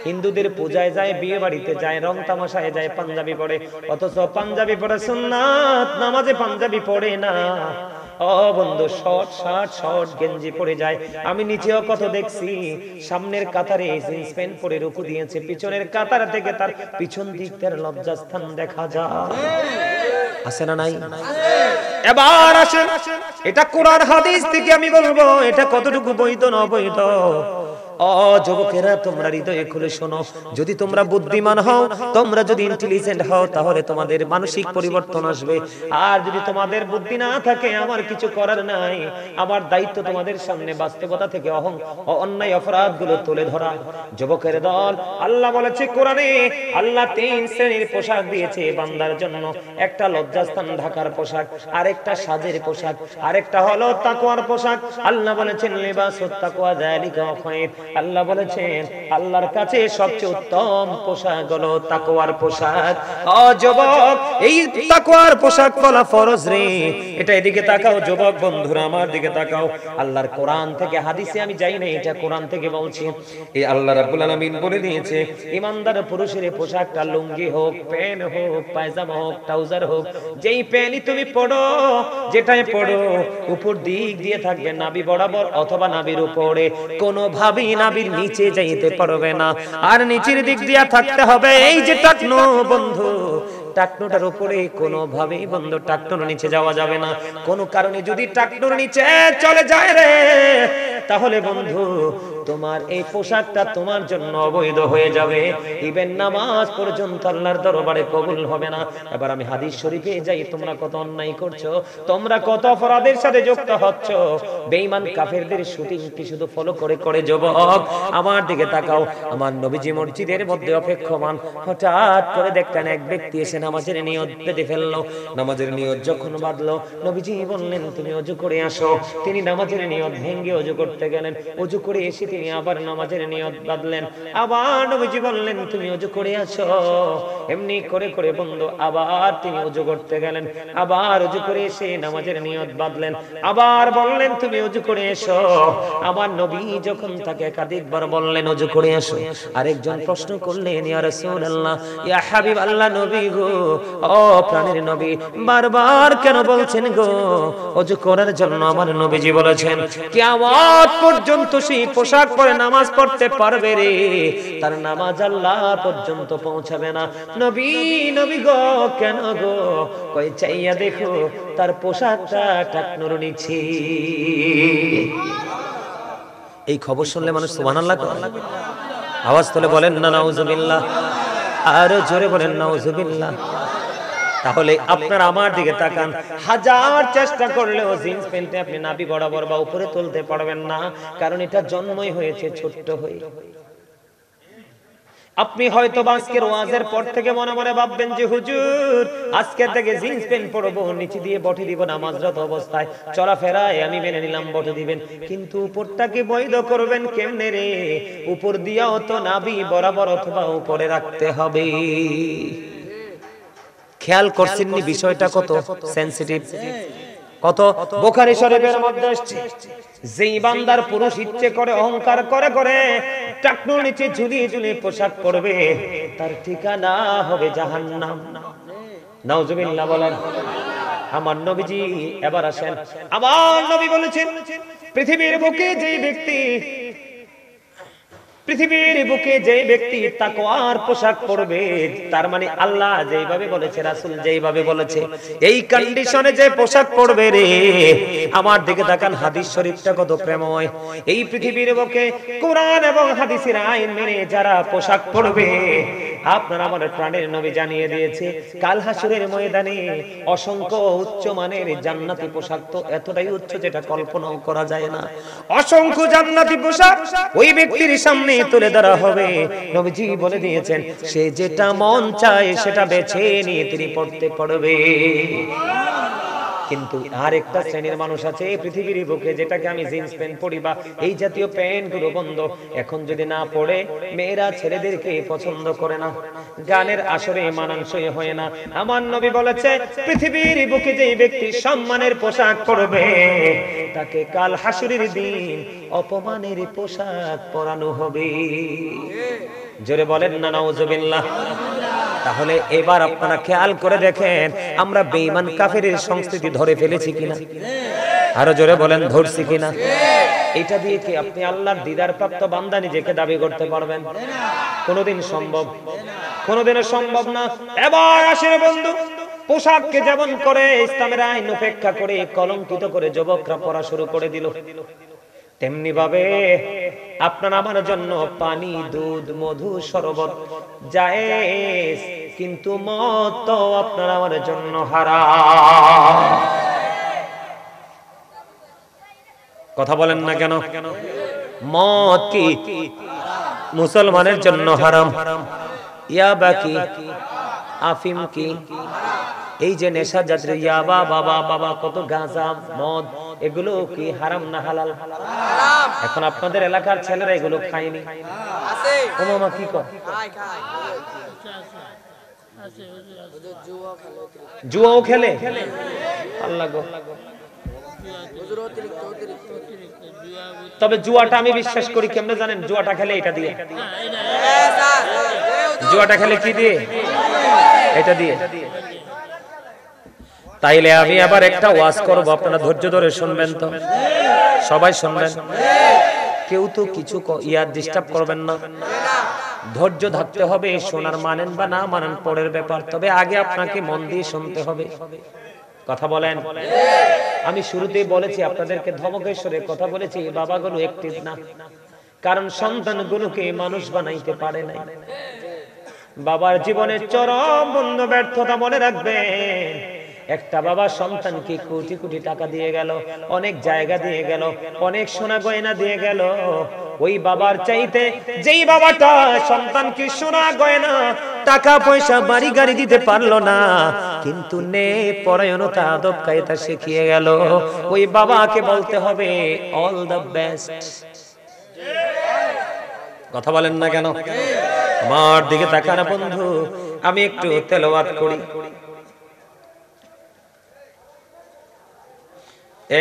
হিন্দুদের পূজায় যায়, বিয়ে বাড়িতে যায়, রং তামাশায় যায়, পাঞ্জাবি পরে, অথচ পাঞ্জাবি পরে সুন্নাত নামাজে পাঞ্জাবি পরে না। ও বন্ধু, শর্ট শার্ট শর্ট গেঞ্জি পরে যায়। আমি নিচেও কত দেখছি, সামনের কাতারে জিন্স প্যান্ট পরে রুকু দিয়েছে, পিছনের কাতার থেকে তার পিছন দিক তার লজ্জাস্থান দেখা যায়। আছে না নাই? এবার আসেন, এটা কোরআন হাদিস থেকে আমি বলবো এটা কতটুকু বৈধ না অবৈধ। ও যুবকেরা, তোমরা হৃদয়ে খুলে শোনো, যদি তোমরা বুদ্ধিমান হও, তোমরা যদি ইন্টেলিজেন্ট হও, তাহলে তোমাদের মানসিক পরিবর্তন আসবে। আর যদি তোমাদের বুদ্ধি না থাকে, আমার কিছু করার নাই। আমার দায়িত্ব তোমাদের সামনে বাস্তবতা থেকে অন্যায় অপরাধগুলো তুলে ধরা। যুবকের দল, আল্লাহ বলেছে কোরআনে, আল্লাহ 3 শ্রেণীর পোশাক দিয়েছে বান্দার জন্য। একটা লজ্জাস্থান ঢাকার পোশাক, আরেকটা সাজের পোশাক, আরেকটা হলো তাকওয়ার পোশাক। আল্লাহ বলেছেন লিবাসুত তাকওয়া যালিকা খায়র। আল্লাহ বলেছেন আল্লাহর কাছে সবচেয়ে উত্তম পোশাক হলো তাকওয়ার পোশাক। ও যুবক, এই তাকওয়ার পোশাক পরা ফরজ রে। এটা এদিকে তাকাও যুবক বন্ধুরা, আমার দিকে তাকাও। আল্লাহর কোরআন থেকে, হাদিসে আমি যাই না, এটা কোরআন থেকে বলছি। এই আল্লাহ রাব্বুল আলামিন বলে দিয়েছে ইমানদার পুরুষের পোশাকটা লুঙ্গি হোক, প্যান্ট হোক, পায়জামা হোক, ট্রাউজার হোক, যেই প্যান্টই তুমি পরো, যেটাই পরো, উপর দিক দিয়ে থাকবে নাভি বরাবর অথবা নাভির উপরে, কোনো ভাবেই নাভির নিচে যাইতে পারবে না। আর নিচের দিক দিয়ে থাকতে হবে এই যে টাকনো বন্ধু, টাকনোটার উপরে কোনো ভাবেই বন্ধু টাকনোর নিচে যাওয়া যাবে না। কোনো কারণে যদি টাকনোর নিচে চলে যায় রে, তাহলে বন্ধু তোমার এই পোশাকটা তোমার জন্য অবৈধ হয়ে যাবে। ইভেন নামাজ পর্যন্ত আল্লাহর দরবারে কবুল হবে না। এবার আমি হাদিস শরীফে যাই, তোমরা কত অন্যায় করছো, তোমরা কত অপরাধের সাথে যুক্ত হচ্ছ। বেঈমান কাফেরদের শুটিং কি শুধু ফলো করে করে যুবক আমার দিকে তাকাও। আমার নবীজি মসজিদের মধ্যে অপেক্ষমান, হঠাৎ করে দেখতেন এক ব্যক্তি এসে নামাজের নিয়ত বেঁধে ফেললো। নামাজের নিয়ত যখন বাঁধলো, নবীজি বললেন তুমি ওযু করে আসো। তিনি নামাজের নিয়ত ভেঙে ওযু করতে গেলেন। ওযু করে এসে তিনি আবার নামাজের নিয়ত বাঁধলেন। আবার নবীজি বললেন তুমি ওযু করে আসো। এমনি করে করে বন্ধু আবার তিনি ওযু করতে গেলেন। আবার ওযু করে এসে নামাজের নিয়ত বাঁধলেন। আবার বললেন তুমি ওযু করে এসো। আমার নবী যখন তাকে একাধিকবার বললেন ওযু করে আসো, আরেকজন প্রশ্ন করলেন ইয়া রাসূলুল্লাহ, ইয়া হাবিব আল্লাহ নবী গো, ও প্রাণের নবী, বারবার কেন বলছেন গো ওযু করার জন্য? আমার নবীজি বলেছেন কিয়ামত পর্যন্ত সেই পোশাক পরে নামাজ পড়তে পারবে রে, তার নামাজ আল্লাহ পর্যন্ত পৌঁছাবে না। নবী নবী গো, কেন গো? কই চাইয়া দেখো তার পোশাকটা টাকনোর নিচে। এই খবর শুনলে মানুষ সুবহানাল্লাহ করে, আওয়াজ তুলে বলেন না নাউজুবিল্লাহ, আরো জোরে বলেন নাউজুবিল্লাহ। তাহলে আপনারা আমার দিকে তাকান, হাজার চেষ্টা করলেও জিন্স প্যান্টে আপনি নাভি বরাবর বা উপরে তুলতে পারবেন না, কারণ এটা জন্মই হয়েছে ছোট্ট হয়ে। আপনি হয়তো আজকের ওয়াজের পর থেকে মনে মনে ভাববেন যে হুজুর আজকে থেকে জিন্স প্যান্ট পরবো, নিচে দিয়ে বটে দিব, নামাজরত অবস্থায় চলাফেরায় আমি মেনে নিলাম বটে দিবেন, কিন্তু উপরটাকে বৈধ করবেন কেমনে রে? উপর দিয়াও তো নাভি বরাবর অথবা উপরে রাখতে হবে। খেয়াল করছেননি বিষয়টা কত সেনসিটিভ, কত বুখারী শরীফের মধ্যে আসছে, যেই বান্দার পুরুষ ইচ্ছে করে অহংকার করে করে টাকনুর নিচে ঝুলিয়ে ঝুলিয়ে পোশাক পরবে, তার ঠিকানা হবে জাহান্নাম। নাউজুবিল্লাহ বলেন। আমার নবীজি এবার আসেন, আমার নবী বলেছেন পৃথিবীর বুকে যেই ব্যক্তি তাকওয়ার পোশাক পরবে, তার মানে আল্লাহ যেইভাবে বলেছে, রাসূল যেইভাবে বলেছে, এই কন্ডিশনে যে পোশাক পরবে রে, আমার দিকে তাকান, হাদিস শরীফটা কত প্রেমময়। এই পৃথিবীর বুকে কোরআন এবং হাদিসের আইন মেনে যারা পোশাক পরবে, আপনার আমার প্রাণের নবী জানিয়ে দিয়েছে কাল হাসরের ময়দানে অসংখ্য উচ্চ মানের জান্নাতি পোশাক, তো এতটাই উচ্চ যেটা কল্পনাও করা যায় না। অসংখ্য জান্নাতি পোশাক ওই ব্যক্তির সামনে তুলে ধরা হবে। নবীজি বলে দিয়েছেন সে যেটা মন চায় সেটা বেছে নিয়ে তিনি পড়তে পারবে। কিন্তু আর একটা শ্রেণীর মানুষ আছে এই পৃথিবীর বুকে, যেটাকে আমি জিন্স প্যান্ট পরি বা এই জাতীয় প্যান্ট গুলো বন্ধ, এখন যদি না পড়ে মেয়েরা ছেলেদেরকে পছন্দ করে না, গানের আসরে মানানসই হয় না। আমার নবী বলেছে পৃথিবীর বুকে যে ব্যক্তি সম্মানের পোশাক পরবে, তাকে কাল হাসরের দিন অপমানের পোশাক পরানো হবে। জোরে বলেন না নাউজুবিল্লাহ। তাহলে এবার আপনারা খেয়াল করে দেখেন আমরা বেঈমান কাফেরের সংস্কৃতি ধরে ফেলেছি কিনা, আরো জোরে বলেন ধরছি কিনা। এটা দিয়ে কি আপনি আল্লাহর দিদার প্রাপ্ত বান্দা নিজেকে দাবি করতে পারবেন? কোনোদিন সম্ভব, কোনোদিনও সম্ভব না। এবার আসেন বন্ধু, পোশাককে যেমন করে ইসলামের আইন উপেক্ষা করে কলঙ্কিত করে যুবকরা পড়া শুরু করে দিল, তেমনি ভাবে আপনার আমার জন্য পানি, দুধ, মধু, শরবত জায়েজ, কিন্তু মদ তো আপনার আমার জন্য হারাম। কথা বলেন না কেন? মদ কি মুসলমানের জন্য হারাম? ইয়াবা কি, আফিম কি, এই যে নেশা জাতীয় ইয়াবা, বাবা কত গাঁজা, মদ, এগুলো কি হারাম না হালাল? এখন আপনাদের এলাকার ছেলেরা এগুলো খায়নি, ও মামা কি কর, জুয়াও খেলে? আল্লাহ গো। তবে জুয়াটা আমি বিশ্বাস করি কেমনে জানেন? জুয়াটা খেলে এটা দিয়ে, জুয়াটা খেলে কি দিয়ে? এটা দিয়ে। তাইলে আমি আবার একটা ওয়াজ করব, আপনারা ধৈর্য ধরে শুনবেন তো, সবাই শুনবেন, কেউ তো কিছু ডিস্টার্ব করবেন না, ধৈর্য ধরতে হবে। শোনার মানেন বা না মানেন পরের ব্যাপার, তবে আগে আপনাকে মন দিয়ে শুনতে হবে। কথা বলেন। আমি শুরুতেই বলেছি আপনাদেরকে ধমকেশ্বরের কথা বলেছি, বাবাগুলো অ্যাক্টিভ না, কারণ সন্তানগুলোকে মানুষ বানাইতে পারে নাই। বাবার জীবনের চরম বন্ধ ব্যর্থতা মনে রাখবেন। একটা বাবা সন্তানকে কোটি কোটি টাকা দিয়ে গেল, অনেক জায়গা দিয়ে গেল, অনেক সোনা গয়না দিয়ে গেল। ওই বাবার চাইতে যেই বাবাটা সন্তানকে সোনা গয়না, টাকা পয়সা, বাড়ি গাড়ি দিতে পারলো না, কিন্তু নে পরায়ণতা, আদব কায়দা শিখিয়ে গেল, ওই বাবাকে বলতে হবে অল দ্য বেস্ট। কথা বলেন না কেন? আমার দিকে তাকান বন্ধু, আমি একটু তেলাওয়াত করি।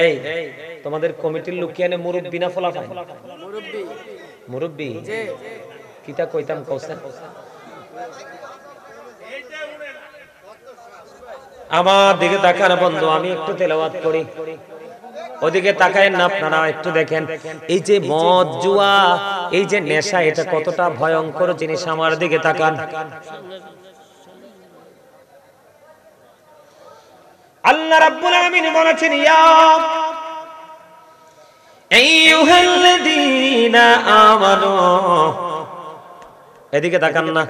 এই তোমাদের কমিটির লোক কি এনে মুরব্বি না ফলাফল? মুরব্বি কিটা কইতাম কওছেন? আমার দিকে তাকান বন্ধু, আমি একটু তেলাওয়াত করি। ওদিকে তাকায়েন না আপনারা, একটু দেখেন এই যে মদ, জুয়া, এই যে নেশা, এটা কতটা ভয়ঙ্কর জিনিস। আমার দিকে তাকান। আল্লাহ রাব্বুল আলামিন বলেছেন ইয়া আইয়ুহাল্লাযীনা আমানু, এদিকে তাকান না,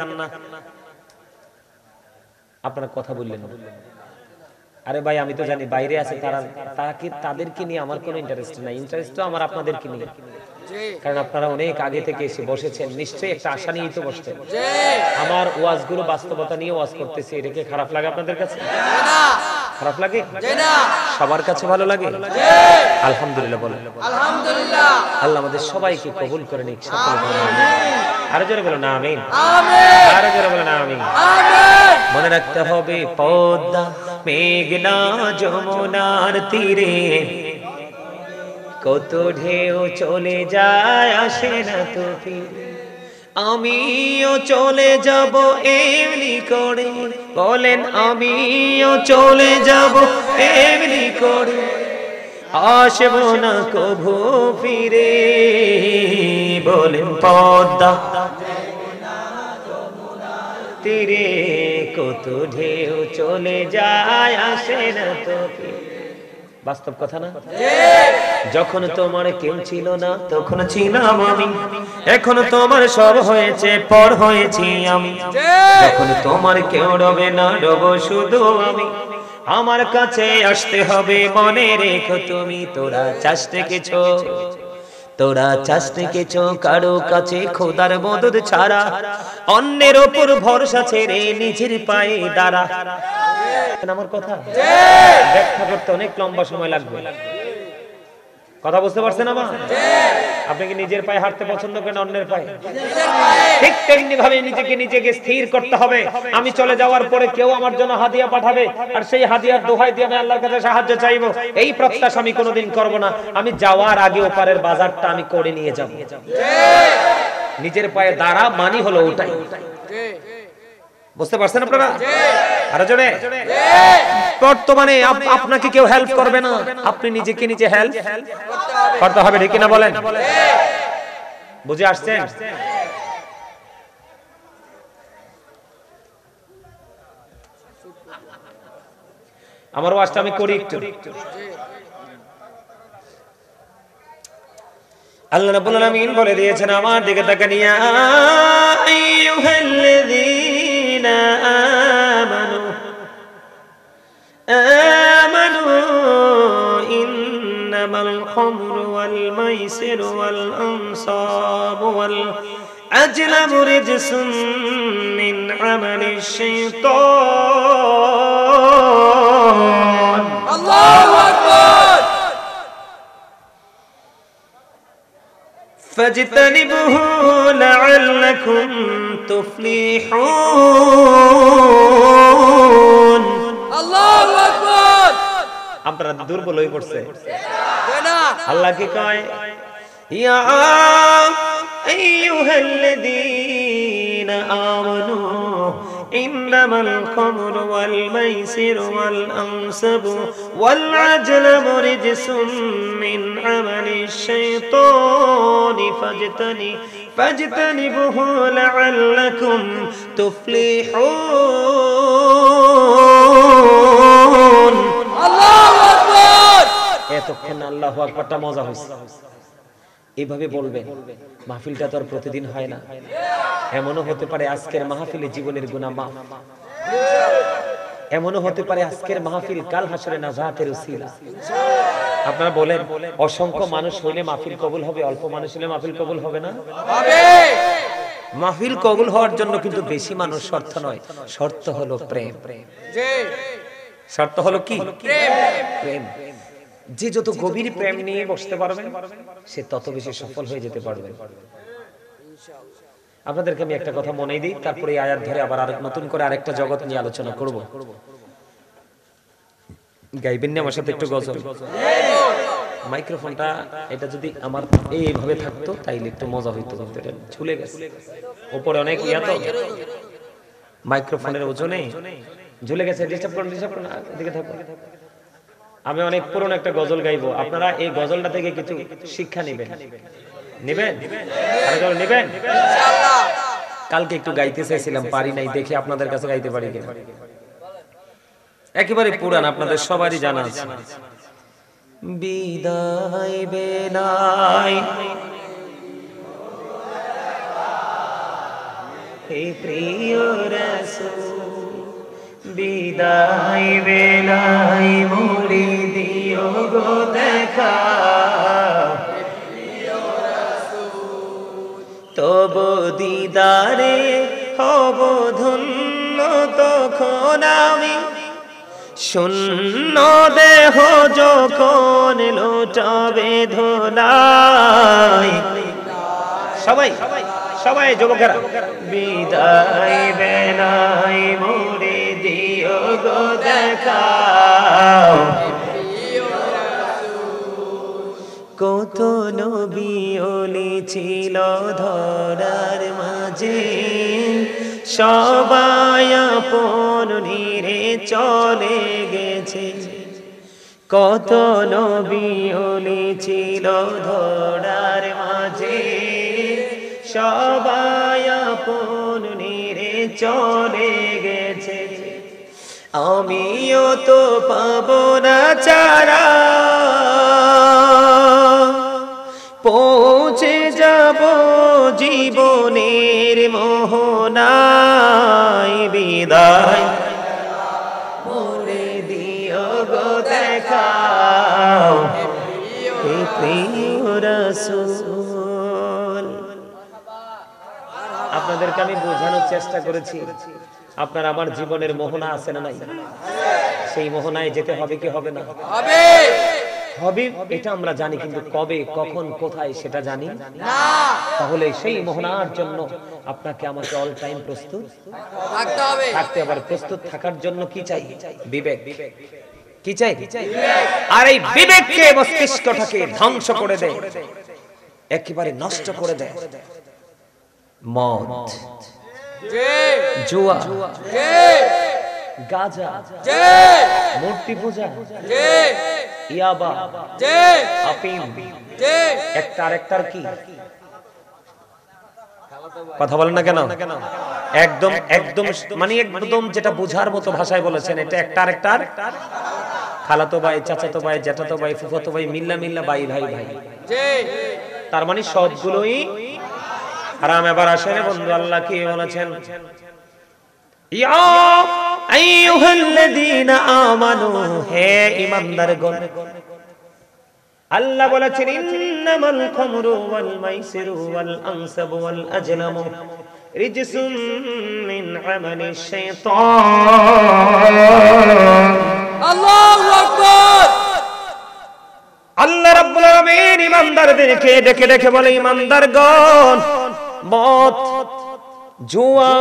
আপনারা কথা বললেন না। আরে ভাই আমি তো জানি বাইরে আছে তারা কি, তাদেরকে নিয়ে আমার কোনো ইন্টারেস্ট নাই, ইন্টারেস্ট তো আমার আপনাদেরকে নিয়ে, কারণ আপনারা অনেক আগে থেকে এসে বসেছেন, নিশ্চয়ই একটা আশা নিয়েই তো বসছেন। আমার ওয়াজগুলো বাস্তবতা নিয়ে ওয়াজ করতেছি, এটা কি খারাপ লাগে আপনাদের কাছে? খারাপ লাগে? সবার কাছে ভালো লাগে? আলহামদুলিল্লাহ বলেন আলহামদুলিল্লাহ। আল্লাহ আমাদের সবাইকে কবুল করে নিক। আরো জোরে বলো না আমিন। আরো জোরে বলো না আমিন। মনে রাখতে হবে পদ্মা মেঘনা যমুনার তীরে কত ঢেউ চলে যায় আসে না তো ফিরে। আমিও চলে যাব এমনি করে, বলেন আমিও চলে যাব এমনি করে, আসব না কভু ফিরে। বলেন পদ্মা তীরে কত ঢেউ চলে যায় আসে না তো ফিরে। বাস্তব কথা না? যখন তোমার কেউ ছিল না তখন ছিলাম আমি, এখন তোমার সব হয়েছে পর হয়েছি আমি। যখন তোমার কেউ রবে না রব শুধু আমি, আমার কাছে আসতে হবে মনে রেখো তুমি। তোরা চাষতে কিছু, তোরা চাষতে কিছু কারো কাছে খোদার মদদ ছাড়া, অন্যের ওপর ভরসা ছেড়ে নিজের পায়ে দাঁড়া। আমার কথা ব্যাখ্যা করতে অনেক লম্বা সময় লাগবে। কথা বুঝতে পারছেন আমার? আপনি কি নিজের পায়ে হাঁটতে পছন্দ করেন অন্যের পায়ে? ঠিক তেমনি ভাবে নিজেকে স্থির করতে হবে। আমি চলে যাওয়ার পরে কেউ আমার জন্য হাদিয়া পাঠাবে, আর সেই হাদিয়ার দোহাই দিয়ে আমি আল্লাহর কাছে সাহায্য চাইবো, এই প্রত্যাশা আমি কোনোদিন করব না। আমি যাওয়ার আগে ওপারের বাজারটা আমি করে নিয়ে যাব। নিজের পায়ে দাঁড়া মানি হলো ওটাই। বুঝতে পারছেন আপনারা? আরো জোরে। বর্তমানে আপনাকে কেউ হেল্প করবে না, আপনি নিজেকে নিজে হেল্প করতে হবে, ঠিক না বলেন? বুঝে আসছেন? আমার ওয়াজটা আমি করি একটু। আল্লাহ রাব্বুল আলামিন বলে দিয়েছেন আমার দিকে তাকান, ইয়া আইয়ুহাল্লাযীনা আমানু ইন্নামাল খামরু ওয়াল মাইসিরু ওয়াল আনসাবু ওয়াল আজলামু রিজসুম মিন আমালিশ শাইতান। আল্লাহু আকবার। فاجتنبوه لعلكم تفلحون। আল্লাহু আকবার। আপনারা দুর্বল হয়ে পড়ছে না? আল্লাহ কি কয়, ইয়া আইয়ুহাল্লাযীনা আমানু ইন্নামাল খামরু ওয়াল মাইসিরু ওয়াল আনসাবু ওয়াল আজলামু রিজসুম মিন আমালিশ শাইতানি ফাজতানিবুহু লাআল্লাকুম তুফলিহুন। আল্লাহু আকবার। এতক্ষণ আল্লাহু আকবারটা মজা হইছে। এইভাবে বলবেন। মাহফিলটা তো আর প্রতিদিন হয় না। এমনও হতে পারে আজকের মাহফিলে জীবনের গুনাহ মাফ, এমনও হতে পারে আজকের মাহফিল কাল হাসরে নাজাতের উসিলা। আপনারা বলেন, অসংখ্য মানুষ হইলে মাহফিল কবুল হবে, অল্প মানুষ হইলে মাহফিল কবুল হবে না? হবে। মাহফিল কবুল হওয়ার জন্য কিন্তু বেশি মানুষ শর্ত নয়, শর্ত হলো প্রেম। জি, শর্ত হলো কি? প্রেম। যে যত গভীর প্রেম নিয়ে বসতে পারবেন সে তত বেশি সফল হয়ে যেতে পারবে। আপনাদেরকে আমি একটা কথা মনে দিই, তারপরে এই আয়াত ধরে আবার নতুন করে আরেকটা জগৎ নিয়ে আলোচনা করব। গাইবেন না আমার সাথে একটু গজল? মাইক্রোফোনটা এটা যদি আমার এইভাবে থাকতো তাইলে একটু মজা হইতো, কিন্তু এটা ঝুলে গেছে উপরে অনেক ইয়া, তো মাইক্রোফোনের ওজনে ঝুলে গেছে। ডিস্টার্ব করুন, এদিকে থাকুন। আমি অনেক পুরনো একটা গজল গাইবো, আপনারা এই গজলটা থেকে কিছু শিক্ষা নেবেন। নেবেন? নেবেন? কালকে একটু গাইতে চাইছিলাম, পারি নাই, দেখি আপনাদের কাছে গাইতে পারি কিনা। একেবারে পুরান, আপনাদের সবারই জানা আছে। বিদায় বেলায় হে প্রিয় রাসূল, বিদায় বেলায় মোরে দিও গো দেখা, তব দিদারে হব ধন্য তখন আমি, শূন্য দেহ যখন লুটাবে ধুলাই, সবাই সবাই যুবকেরা, বিদায় বেলায় মোরে দিও গো দেখা, কত নবী ওলি ছিল ধরার মাঝে, সবাই আপন নিরে চলে গেছে, কত নবী ওলি ছিল ধরার মাঝে, সবাই আপন নিরে চলে গেছে, আমিও তো পাবো না চারা, পৌঁছে যাব জীবনের মোহনায়, বিদায় মোরে দিও গো দেখা, হে প্রিয় রাসূল। আপনাদেরকে আমি বোঝানোর চেষ্টা করেছি, আপনার আমার জীবনের মোহনা আছে না নাই? সেই মোহনায় যেতে হবে কি হবে না? হবে। হবে, এটা আমরা জানি, কিন্তু কবে, কখন, কোথায় সেটা জানি না। তাহলে সেই মোহনার জন্য আপনাকে আমাকে অল টাইম প্রস্তুত থাকতে হবে। থাকতে হবে। প্রস্তুত থাকার জন্য কি চাই? বিবেক। কি চাই? আর এই বিবেককে, মস্তিষ্কটাকে ধ্বংস করে দেয়, একেবারে নষ্ট করে দেয় মদ, জুয়া, গাঁজা, মূর্তি পূজা, ইয়াবা, আফিম, একটা আরেকটার কি কথা বলেন না কেন? একদম একদম মানে একদম যেটা বুঝার মতো ভাষায় বলেছেন, এটা একটা আরেকটার খালাতো ভাই, চাচাতো ভাই, জ্যাঠাতো ভাই, ফুফাতো ভাই, মিল্লা মিল্লা ভাই ভাই ভাই, তার মানে সবগুলোই হারাম। এবার আসেন বন্ধু, আল্লাহ কি বলেছেন? ইয়া আইয়ুহাল্লাযীনা আমানু, হে ঈমানদারগণ, আল্লাহ বলেছেন ইন্নামাল খামরু ওয়াল মাইসিরু ওয়াল আনসাবু ওয়াল আজলামু রিজসুম মিন আমালিশ শাইতান। আল্লাহু আকবার। আল্লাহ রাব্বুল আলামিন ঈমানদারদেরকে ডেকে ডেকে বলে, ঈমানদারগণ, মদ, জুয়া,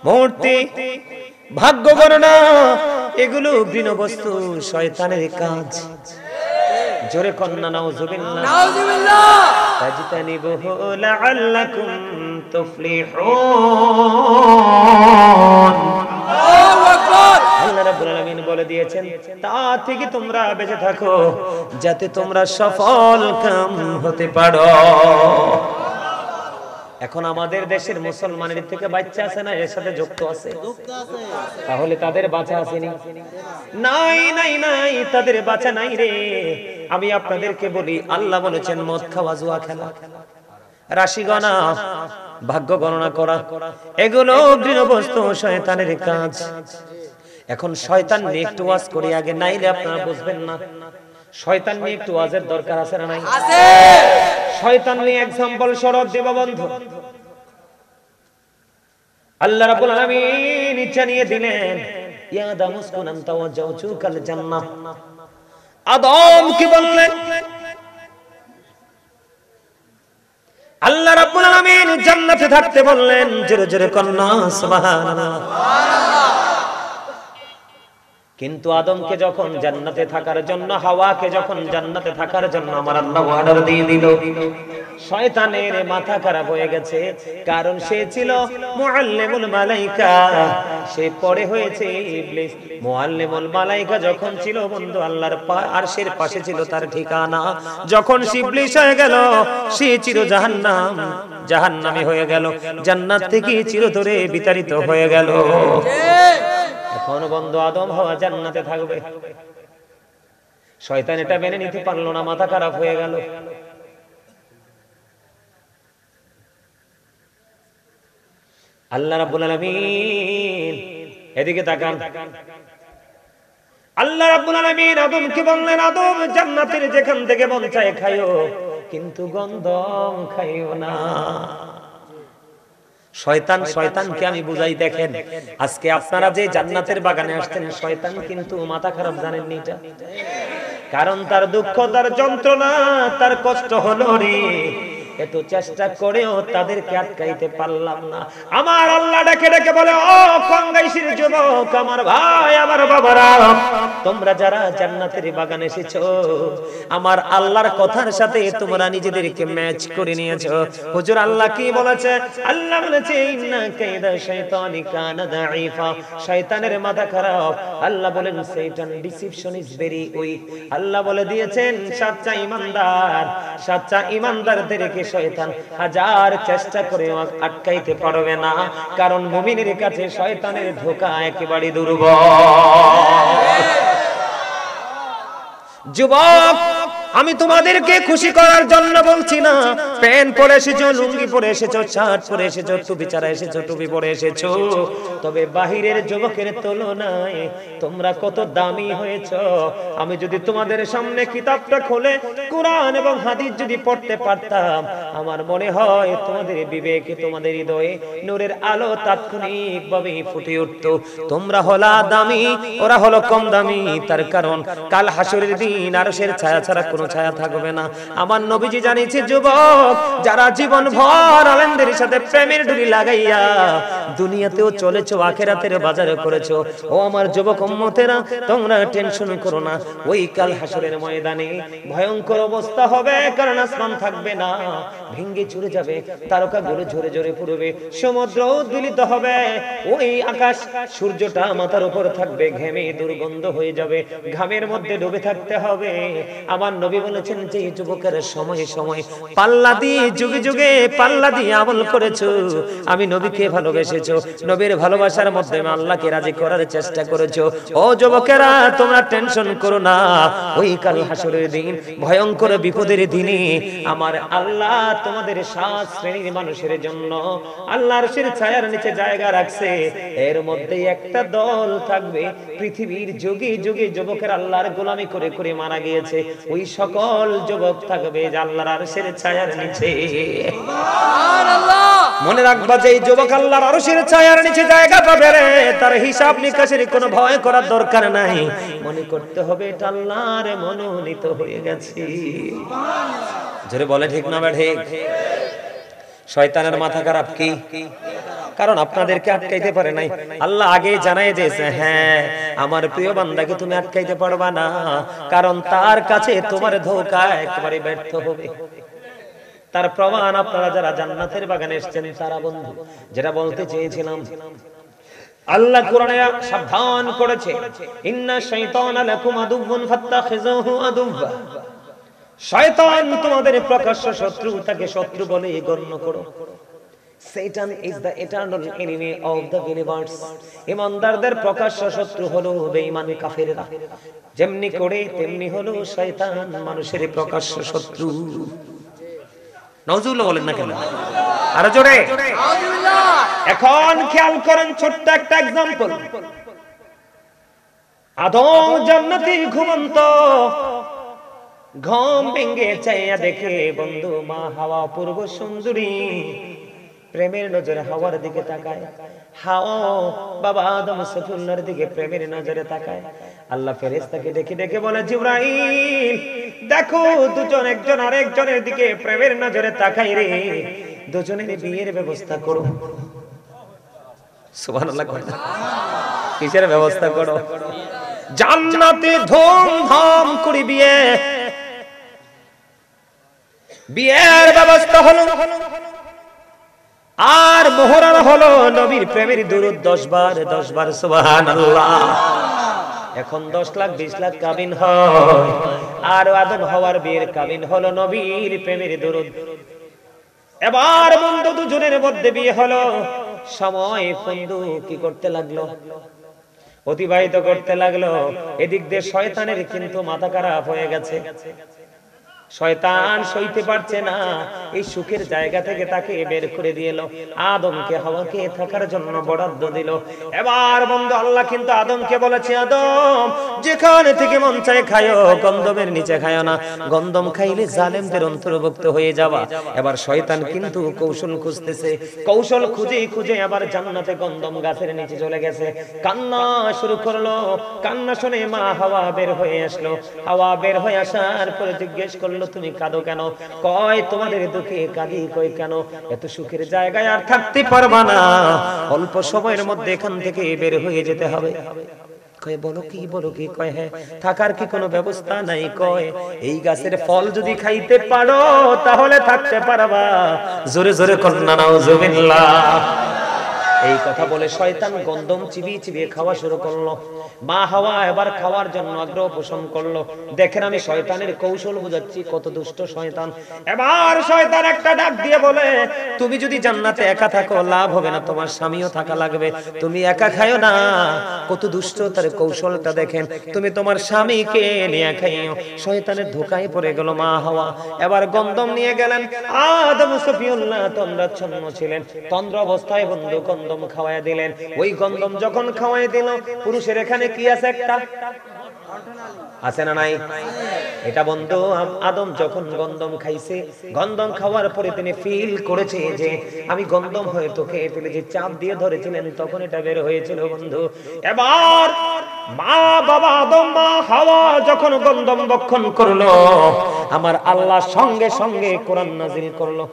মূর্তি, ভাগ্য গণনা, এগুলো ঘৃণ্য বস্তু, শয়তানের কাজ। জোরে কন্না নাউযুবিল্লাহ, নাউযুবিল্লাহ। তাজতানিবুহু লাআল্লাকুম তুফলিহুন। আল্লাহু আকবার। আল্লাহ রাব্বুল আলামিন বলে দিয়েছেন, তা থেকে তোমরা বেঁচে থাকো যাতে তোমরা সফল কাম হতে পারো। এখন আমাদের দেশের মুসলমানের থেকে বাচ্চা আছে না এর সাথে যুক্ত আছে? তাহলে তাদের বাঁচা আসেনি? নাই নাই নাই, তাদের বাঁচা নাই রে। আমি আপনাদেরকে বলি, আল্লাহ বলেছেন মদ খাওয়া, জুয়া খেলা, রাশি গণনা, ভাগ্য গণনা করা, এগুলো ঘৃণ্য বস্তু, শয়তানের কাজ। এখন শয়তান নিয়ে একটু ওয়াজ করি আগে, নাইলে আপনারা বুঝবেন না। শয়তান নিয়ে একটু ওয়াজের দরকার আছে না নাই? আছে। শয়তান নিয়ে एग्जांपल স্বরূপ দেব বন্ধু। আল্লাহ রাব্বুল আলামিন ইচ্ছা নিয়ে দিলেন, ইয়া আদম উসকুন আনতা ওয়া জাওজুকাল জান্নাহ। আদম কি বললেন? আল্লাহ রাব্বুল আলামিন জান্নাতে থাকতে বললেন। জোরে জোরে কন্না সুবহানাল্লাহ। কিন্তু আদমকে যখন জান্নাতে থাকার জন্য, হাওয়াকে যখন জান্নাতে থাকার জন্য আমার আল্লাহ অর্ডার দিয়ে দিল, শয়তানের মাথা খারাপ হয়ে গেছে। কারণ সে ছিল মুআল্লিমুল মালাইকা, সে পরে হয়েছে ইবলিস। মুআল্লিমুল মালাইকা যখন ছিল বন্ধু, আল্লাহর আরশের পাশে ছিল তার ঠিকানা। যখন সে ইবলিস হয়ে গেল, সে চির জাহান্নাম, জাহান্নামী হয়ে গেল, জান্নাত থেকে চিরতরে বিতাড়িত হয়ে গেল। এখন বন্ধু আদম হাওয়া জান্নাতে থাকবে, শয়তান এটা মেনে নিতে পারলো না, মাথা খারাপ হয়ে গেল। আল্লাহ রাব্বুল আলামিন এদিকে তাকান। আল্লাহ রাব্বুল আলামিন আদমকে বললেন, আদম জান্নাতের যেখান থেকে মন চায় খাইও, কিন্তু গন্ধম খাইও না। শয়তান শয়তানকে আমি বুঝাই। দেখেন আজকে আপনারা যে জান্নাতের বাগানে আসছেন, শয়তান কিন্তু মাথা খারাপ, জানেননি এটা? কারণ তার দুঃখ, তার যন্ত্রণা, তার কষ্ট হলো রে, এত চেষ্টা করেও তাদেরকে আটকাইতে পারলাম না। আমার আল্লাহ ডেকে ডেকে বলে, ও কঙ্গাইশির যুবক, আমার ভাই, আমার বাবারা, তোমরা যারা জান্নাতের বাগানে এসেছো, আমার আল্লাহর কথার সাথে তোমরা নিজেদেরকে ম্যাচ করে নিয়েছো। হুজুর আল্লাহ কি বলেছে? আল্লাহ বলেছে, ইন্না কাইদা শাইতানি কানা দাঈফা, শয়তানের মাথা খারাপ। আল্লাহ বলেন শয়তান ডিসিপশন ইজ ভেরি উইক। আল্লাহ বলে দিয়েছেন সচ্চা ঈমানদার, সচ্চা ঈমানদারদেরকে শয়তান হাজার চেষ্টা করে আটকাইতে পারবে না, কারণ মুমিনের কাছে শয়তানের ধোঁকা একেবারে দুর্বল। যুবক, আমি তোমাদেরকে খুশি করার জন্য বলছি না। প্যান্ট পরে এসেছো, লুঙ্গি পরে এসেছো, শার্ট পরে এসেছো, টুপি ছাড়া এসেছো, টুপি পরে এসেছো, তবে বাহিরের যুবকের তুলনায় তোমরা কত দামি হয়েছো। আমি যদি তোমাদের সামনে কিতাবটা খুলে কোরআন এবং হাদিস যদি পড়তে পারতাম, আমার মনে হয় তোমাদের বিবেকে, তোমাদের হৃদয়ে নূরের আলো তাৎক্ষণিকভাবে ফুটে উঠতো। তোমরা হলা দামি, ওরা হলো কম দামি। তার কারণ কাল হাসরের দিন আরশের ছায়া ছাড়া কোনো ছায়া থাকবে না। আমার নবীজি জানিয়েছে, যুবক যারা জীবন ভর আলেমদের সাথে প্রেমের ডুরি লাগাইয়া দুনিয়াতেও চলেছো, আখিরাতের বাজারে করেছো, ও আমার যুবক উম্মতেরা, তোমরা টেনশন করো না। ওই কাল হাসরের ময়দানে ভয়ঙ্কর অবস্থা হবে, কারণ আসমান থাকবে না, ভেঙে চুরে যাবে, তারকাগুলো ঝরে ঝরে পড়বে, সমুদ্র উদ্বেলিত হবে, ওই আকাশ সূর্যটা মাথার উপর থাকবে, ঘেমে দুর্গন্ধ হয়ে যাবে, ঘামের মধ্যে ডুবে থাকতে হবে। আমার নবী বলেছেন যে যুবকের সময়ে সময়ে পাল্লা দিয়ে, যুগে যুগে পাল্লা দিয়ে আমল করেছো, আমি নবীকে ভালোবেসেছো, নবীর ভালোবাসার মাধ্যমে আল্লাহকে রাজি করার চেষ্টা করেছো, ও যুবকেরা তোমরা টেনশন করো না। ওই কাল হাসরের দিন, ভয়ঙ্কর বিপদের দিনে আমার আল্লাহ তোমাদের 7 শ্রেণীর মানুষের জন্য আল্লাহর আরশের ছায়ার নিচে জায়গা রাখছে। এর মধ্যে একটা দল থাকবে, পৃথিবীর যুগে যুগে যুবকের আল্লাহর গোলামি করে করে মারা গিয়েছে, ওই সকল যুবক থাকবে আল্লাহর আরশের ছায়ার নিচে। সুবহানাল্লাহ। মনে রাখবা যে এই যুবক আল্লাহর আরশের ছায়ার নিচে জায়গা পাবে রে, তার হিসাব নিকাশের কোনো ভয় করার দরকার নাই। মনে করতে হবে এটা আল্লাহর মনোনীত হয়ে গেছে। সুবহানাল্লাহ। জোরে বলে ঠিক না ঠিক? শয়তানের মাথা খারাপ কি? কারণ আপনাদেরকে আটকাইতে পারে নাই। আল্লাহ আগে জানাই দিয়েছে, হ্যাঁ আমার প্রিয় বান্দাকে তুমি আটকাইতে পারবা না, কারণ তার কাছে তোমার ধোঁকা একেবারে ব্যর্থ হবে। তার প্রমাণ আপনারা যারা জান্নাতের বাগানে এসেছেন তারা বন্ধু। যেটা বলতে চেয়েছিলাম, আল্লাহ কোরআনে সাবধান করেছে, ইন্না শাইতানা লাকুম আদুউন ফাত্তাখিযুহু আদুওয়া। শয়তান তোমাদের প্রকাশ্য শত্রু, তাকে শত্রু বলে গণ্য করো। Satan is the eternal enemy of the universe. ইমানদারদের প্রকাশ্য শত্রু হলো বেঈমান কাফেররা, যেমনি করে তেমনি হলো শয়তান মানুষের প্রকাশ্য শত্রু। নাউজুবিল্লাহ বলেন না কেন? আরো জোরে নাউজুবিল্লাহ। এখন খেয়াল করেন ছোট্ট একটা এক্সাম্পল। আদম জান্নাতে ঘুমন্ত, ঘুম ভেঙে চাইয়া দেখে বন্ধু মা হাওয়া পূর্ব সুন্দরী, প্রেমের নজরে হাওয়ার দিকে তাকায়, হাওয়া বাবা আদম সফুল্লার দিকে প্রেমের নজরে তাকায়। আল্লাহ ফেরেশতাকে ডেকে ডেকে বলে, জিবরাইল দেখো দুজন একজন আরেকজনের দিকে প্রেমের নজরে তাকায় রে, দুজনের বিয়ের ব্যবস্থা করো। সুবহানাল্লাহ। কিসের ব্যবস্থা করো? জান্নাতে ধুমধাম করে বিয়ে, বিয়ের ব্যবস্থা হলো। আর মোহরানা হলো নবীর প্রেমের দুরূদ 10 বার সুবহানাল্লাহ। এখন 10 লাখ 20 লাখ কাবিন হয়, আর আদম হওয়ার বিয়ের কাবিন হলো নবীর প্রেমের দুরূদ। এবার বন্ধু দুজনের মধ্যে বিয়ে হলো। সময় বন্ধু কি করতে লাগলো? অতিবাহিত করতে লাগলো। এদিক দিয়ে শয়তানের কিন্তু মাথা খারাপ হয়ে গেছে। শয়তান সইতে পারছে না, এই সুখের জায়গা থেকে তাকে বের করে দিল। আদমকে হাওয়াকে থাকার জন্য বরাদ্দ দিল। এবার বন্ধু আল্লাহ কিন্তু আদমকে বলেছে, আদম যেখানে থেকে মন চায় খায়ো, গন্ধমের নিচে খায়ো না, গন্ধম খাইলে জালেমদের অন্তর্ভুক্ত হয়ে যাবা। এবার শয়তান কিন্তু কৌশল খুঁজতেছে, কৌশল খুঁজে খুঁজে আবার জান্নাতে গন্ধম গাছের নিচে চলে গেছে, কান্না শুরু করলো। কান্না শুনে মা হাওয়া বের হয়ে আসলো। হাওয়া বের হয়ে আসার পরে জিজ্ঞেস করলো, তুমি কাঁদো কেন? কয় তোমাদের দুঃখে কাঁদি। কই কেন? এত সুখের জায়গায় আর থাকতে পারবা না, অল্প সময়ের মধ্যে এখান থেকে বের হয়ে যেতে হবে। কয় বলো কি, বলো কি? কয় হ্যাঁ, থাকার কি কোনো ব্যবস্থা নাই? কয় এই গাছের ফল যদি খাইতে পারো তাহলে থাকতে পারবা। জোরে জোরে কন্যা নাউজুবিল্লাহ। এই কথা বলে শয়তান গন্ধম চিবিয়ে চিবিয়ে খাওয়া শুরু করলো। মা হাওয়া এবার খাওয়ার জন্য আগ্রহ পোষণ করলো। দেখেন আমি শয়তানের কৌশল বুঝাচ্ছি, কত দুষ্ট শয়তান। এবার শয়তান একটা ডাক দিয়ে বলে, তুমি যদি জান্নাতে একা থাকো লাভ হবে না, তোমার স্বামীও থাকা লাগবে, তুমি একা খায়ো না। কত দুষ্ট তার কৌশলটা দেখেন, তুমি তোমার স্বামীকে নিয়ে খাইও। শয়তানের ধোকায় পড়ে গেল মা হাওয়া। এবার গন্ধম নিয়ে গেলেন। আদম সফিউল্লাহ তন্দ্রাচ্ছন্ন ছিলেন, তন্দ্র অবস্থায় বন্ধু গন্ধম খাওয়ায় দিলেন। ওই গন্ধম যখন খাওয়ায় দিল, পুরুষের এখানে কি আছে? একটা আছে না নাই? এটা বন্ধু আদম যখন গন্ধম খাইছে, গন্ধম খাওয়ার পরে তিনি ফিল করেছে যে আমি গন্ধম হয়ে তো খেয়ে ফেলেছি। চাপ দিয়ে ধরেছিলেন তখন এটা বের হয়েছিল বন্ধু। এবার মা বাবা আদম মা হাওয়া যখন গন্ধম ভক্ষণ করলো, আমার আল্লাহ সঙ্গে সঙ্গে কোরআন নাজিল করলো।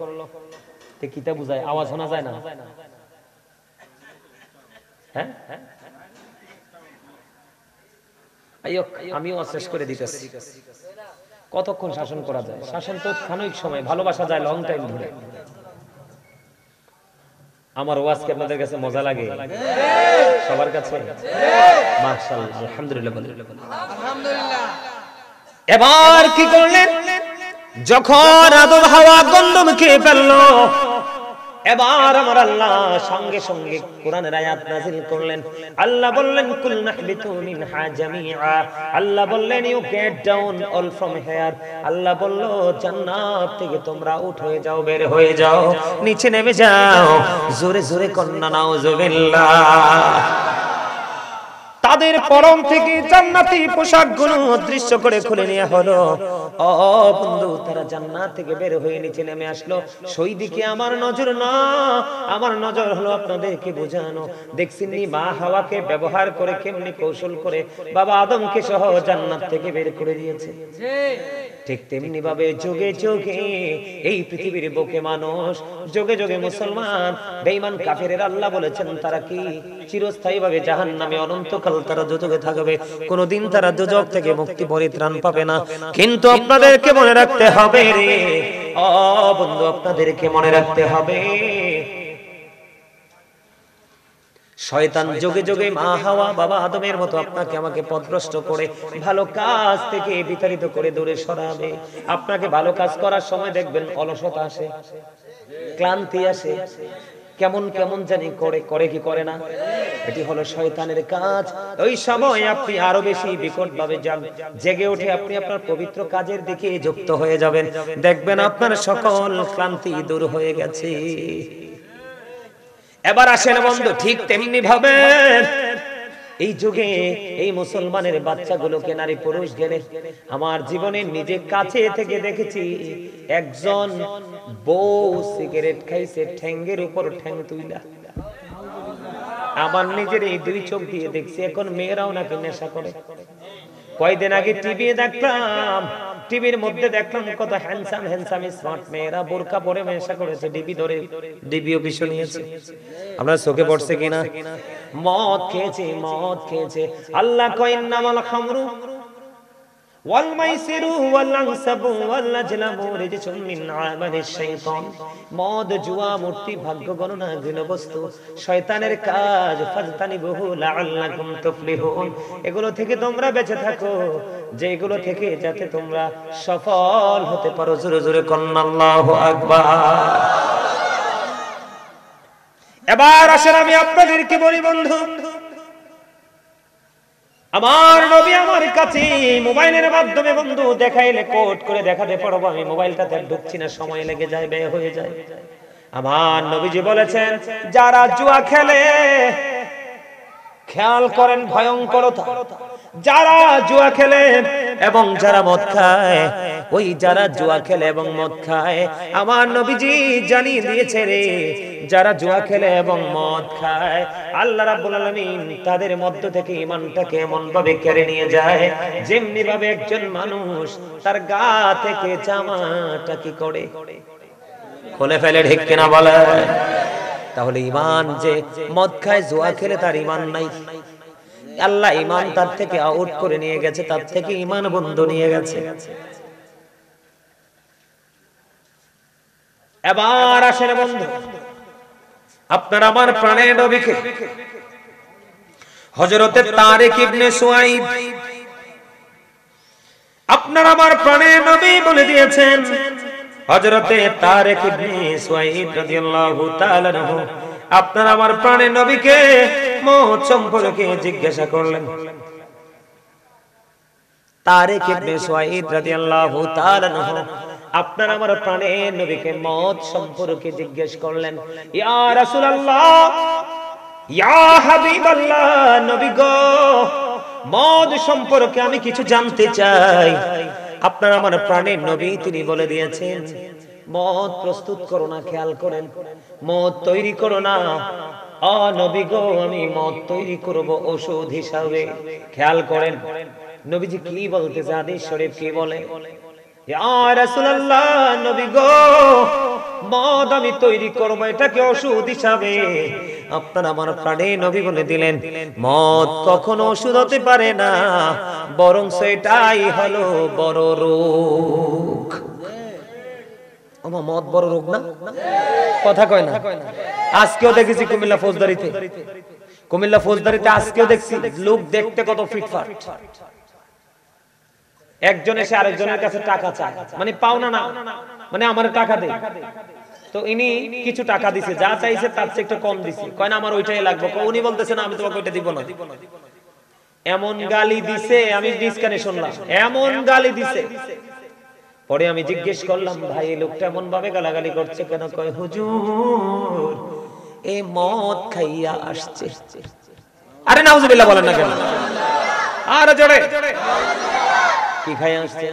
কিতা বুঝায়? আওয়াজ শোনা যায় না? হ্যাঁ, আমিও শেষ করে দিতেছি। কতক্ষণ শাসন করা যায়? শাসন তো ক্ষণিক সময়, ভালোবাসা যায় লং টাইম ধরে। আমার ওয়াজ কি আপনাদের কাছে মজা লাগে? সবার কাছে? মাশাআল্লাহ, আলহামদুলিল্লাহ। আলহামদুলিল্লাহ। এবার কি করলেন? যখন আদম হাওয়া গন্ধম খেয়ে ফেললো, এবার আমার আল্লাহ সঙ্গে সঙ্গে কোরআনের আয়াত নাযিল করলেন। আল্লাহ বললেন, কুল নাহবিতু মিনহা জামিআ। আল্লাহ বললেন, you get down all from here. Allah বলল, জান্নাত থেকে তোমরা উঠ হয়ে যাও, বের হয়ে যাও, নিচে নেমে যাও। জোরে জোরে কন্না নাউজুবিল্লাহ। তাদের পরম থেকে জান্নাতি পোশাকগুলো অদৃশ্য করে খুলে নেওয়া হলো। ও বন্ধু, তারা জান্নাত থেকে বের হয়ে নিচে নেমে আসলো। সেই দিকে আমার নজর না, আমার নজর হলো আপনাদেরকে বোঝানো। দেখছেন নি মা হাওয়াকে ব্যবহার করে কেমনি কৌশল করে বাবা আদমকে সহ জান্নাত থেকে বের করে দিয়েছে। ঠিক তেমনি ভাবে যুগে যুগে এই পৃথিবীর বুকে মানুষ, যুগে যুগে মুসলমান, বেঈমান কাফেরের আল্লাহ বলেছেন তারা কি চিরস্থায়ী ভাবে জাহান্নামে অনন্তকাল তারা দুজকে থাকবে, কোনদিন তারা দুজক থেকে মুক্তি পরিত্রাণ পাবে না। কিন্তু আপনাদেরকে মনে রাখতে হবে রে ও বন্ধু, আপনাদেরকে মনে রাখতে হবে, শয়তান যোগে যোগে মা হাওয়া বাবা আদমের মতো আপনাকে আমাকে পথভ্রষ্ট করে ভালো কাজ থেকে বিতাড়িত করে দূরে সরাবে। আপনাকে ভালো কাজ করার সময় দেখবেন অলসতা আসে, ক্লান্তি আসে, কেমন কেমন জানি করে কি করে না। এটি হলো শয়তানের কাজ। ওই সময় আপনি আরো বেশি বিকট ভাবে জেগে উঠে আপনি আপনার পবিত্র কাজের দিকে যুক্ত হয়ে যাবেন। দেখবেন আপনার সকল ক্লান্তি দূর হয়ে গেছে। এবার আসেন বন্ধু, ঠিক তেমনি ভাবে এই যুগে এই মুসলমানের বাচ্চাগুলোকে, নারী পুরুষ গেলে আমার জীবনে নিজে কাছে থেকে দেখেছি, একজন বউ সিগারেট খাইছে ঠ্যাঙ্গের উপর ঠ্যাং তুইলা। আমার নিজের এই দুই চোখ দিয়ে দেখছি। এখন মেয়েরাও নাকি নেশা করে। কয়দিন আগে টিভি দেখলাম, টিভির মধ্যে দেখলাম কত হ্যান্ডসাম হ্যান্ডসাম স্মার্ট মেয়েরা বোরকা পরে নেশা করেছে, ডিবি ধরে ডিবিও পিছু নিয়েছে। আপনার চোখে পড়ছে কিনা? মদ খেয়েছে, মদ খেয়েছে। আল্লাহ কয় ইন্নামাল খামরু ওয়াল মাইসিরু ওয়াল আনসাবু ওয়াল আজলামু রিজসুম মিন আমালিশ শাইতান। মদ, জুয়া, মূর্তি, ভাগ্য গণনা ঘৃণ্য বস্তু, শয়তানের কাজ। ফাজতানিবুহু লাআল্লাকুম তুফলিহুন। এগুলো থেকে তোমরা বেঁচে থাকো, যে এগুলো থেকে যাতে তোমরা সফল হতে পারো। জোরে জোরে কন্না আল্লাহু আকবার। এবার আসেন আমি আপনাদেরকে বলি বন্ধু, আমার নবী আমার কাছে মোবাইলের মাধ্যমে বন্ধু দেখাইলে কোড করে দেখাতে পারবো, আমি মোবাইলটাতে ঢুকছি না, সময় লেগে যায়, ব্যয় হয়ে যায়। আমার নবীজি বলেছেন যারা জুয়া খেলে, খেয়াল করেন ভয়ঙ্করতা, যারা জুয়া খেলে এবং যারা মদ খায়, ওই যারা জুয়া খেলে এবং মদ খায়, আমার নবীজি জানিয়ে দিয়েছে রে, যারা জুয়া খেলে এবং মদ খায় আল্লাহ রাব্বুল আলামিন তাদের মধ্য থেকে ঈমানটাকে এমন ভাবে কেড়ে নিয়ে যায় যেমনি ভাবে একজন মানুষ তার গা থেকে জামাটা কি করে খুলে ফেলে, ঠিক কিনা বলে? তাহলে ঈমান যে মদ খায় জুয়া খেলে তার ঈমান নাই, আল্লাহ ঈমান তার থেকে আউট করে নিয়ে গেছে, তার থেকে ঈমান বন্ধ নিয়ে গেছে। এবার আসেন বন্ধু, আপনার আমার প্রাণের নবীকে হযরতে তারিক ইবনে সুয়াইদ, আপনার আমার প্রাণের নবী বলে দিয়েছেন, হযরতে তারিক ইবনে সুয়াইদ রাদিয়াল্লাহু তাআলা আনহু আপনার আমার প্রাণের নবীকে মওত সম্পর্কে জিজ্ঞাসা করলেন। তারিক ইবনে সুয়াইদ রাদিয়াল্লাহু তাআলা আনহু আপনার আমার প্রাণের নবীকে মওত সম্পর্কে জিজ্ঞেস করলেন, ইয়া রাসূলুল্লাহ, ইয়া হাবিবাল্লাহ, নবী গো, মওত সম্পর্কে আমি কিছু জানতে চাই। আপনার আমার প্রাণের নবী তিনি বলে দিয়েছেন, মওত প্রস্তুত করো না, খেয়াল করেন, মওত তৈরি করো না। ও নবী গো, আমি মওত তৈরি করব ঔষধ হিসাবে। খেয়াল করেন নবীজি কি বলতেছে, হাদিস শরীফ কি বলে, ইয়া রাসূলুল্লাহ, নবী গো, মদ আমি তৈরি করব এটাকে ওষুধ হিসাবে। আপনার আমার প্রাণে নবী বলে দিলেন, মদ কখনো ওষুধ হতে পারে না, বরং সেটাই হলো বড় রোগ। ওমা, মদ বড় রোগ না? কথা কয় না? আজকেও দেখেছি কুমিল্লা ফৌজদারিতে, কুমিল্লা ফৌজদারিতে আজকেও দেখছি লোক দেখতে কত ফিটফাট, একজন এসে আরেকজনের কাছে টাকা চায়, মানে পাওনা না, মানে আমার টাকা দে, তো ইনি কিছু টাকা দিছে, যা চাইছে তার চেয়ে একটু কম দিছে, কয় না আমার ওইটাই লাগবে, উনি বলতেছে না আমি তোমাকে ওইটা দিব না। এমন গালি দিছে, আমি নিজ কানে শুনলাম, এমন গালি দিছে। পরে আমি জিজ্ঞেস করলাম, ভাই এই লোকটা এমন ভাবে গালাগালি করছে কেন? কয় হুজুর এ মদ খাইয়া আসছে। আরে নাউজুবিল্লাহ বলেন না কেন? আরে জোরে, কি খাইয়া আসছে?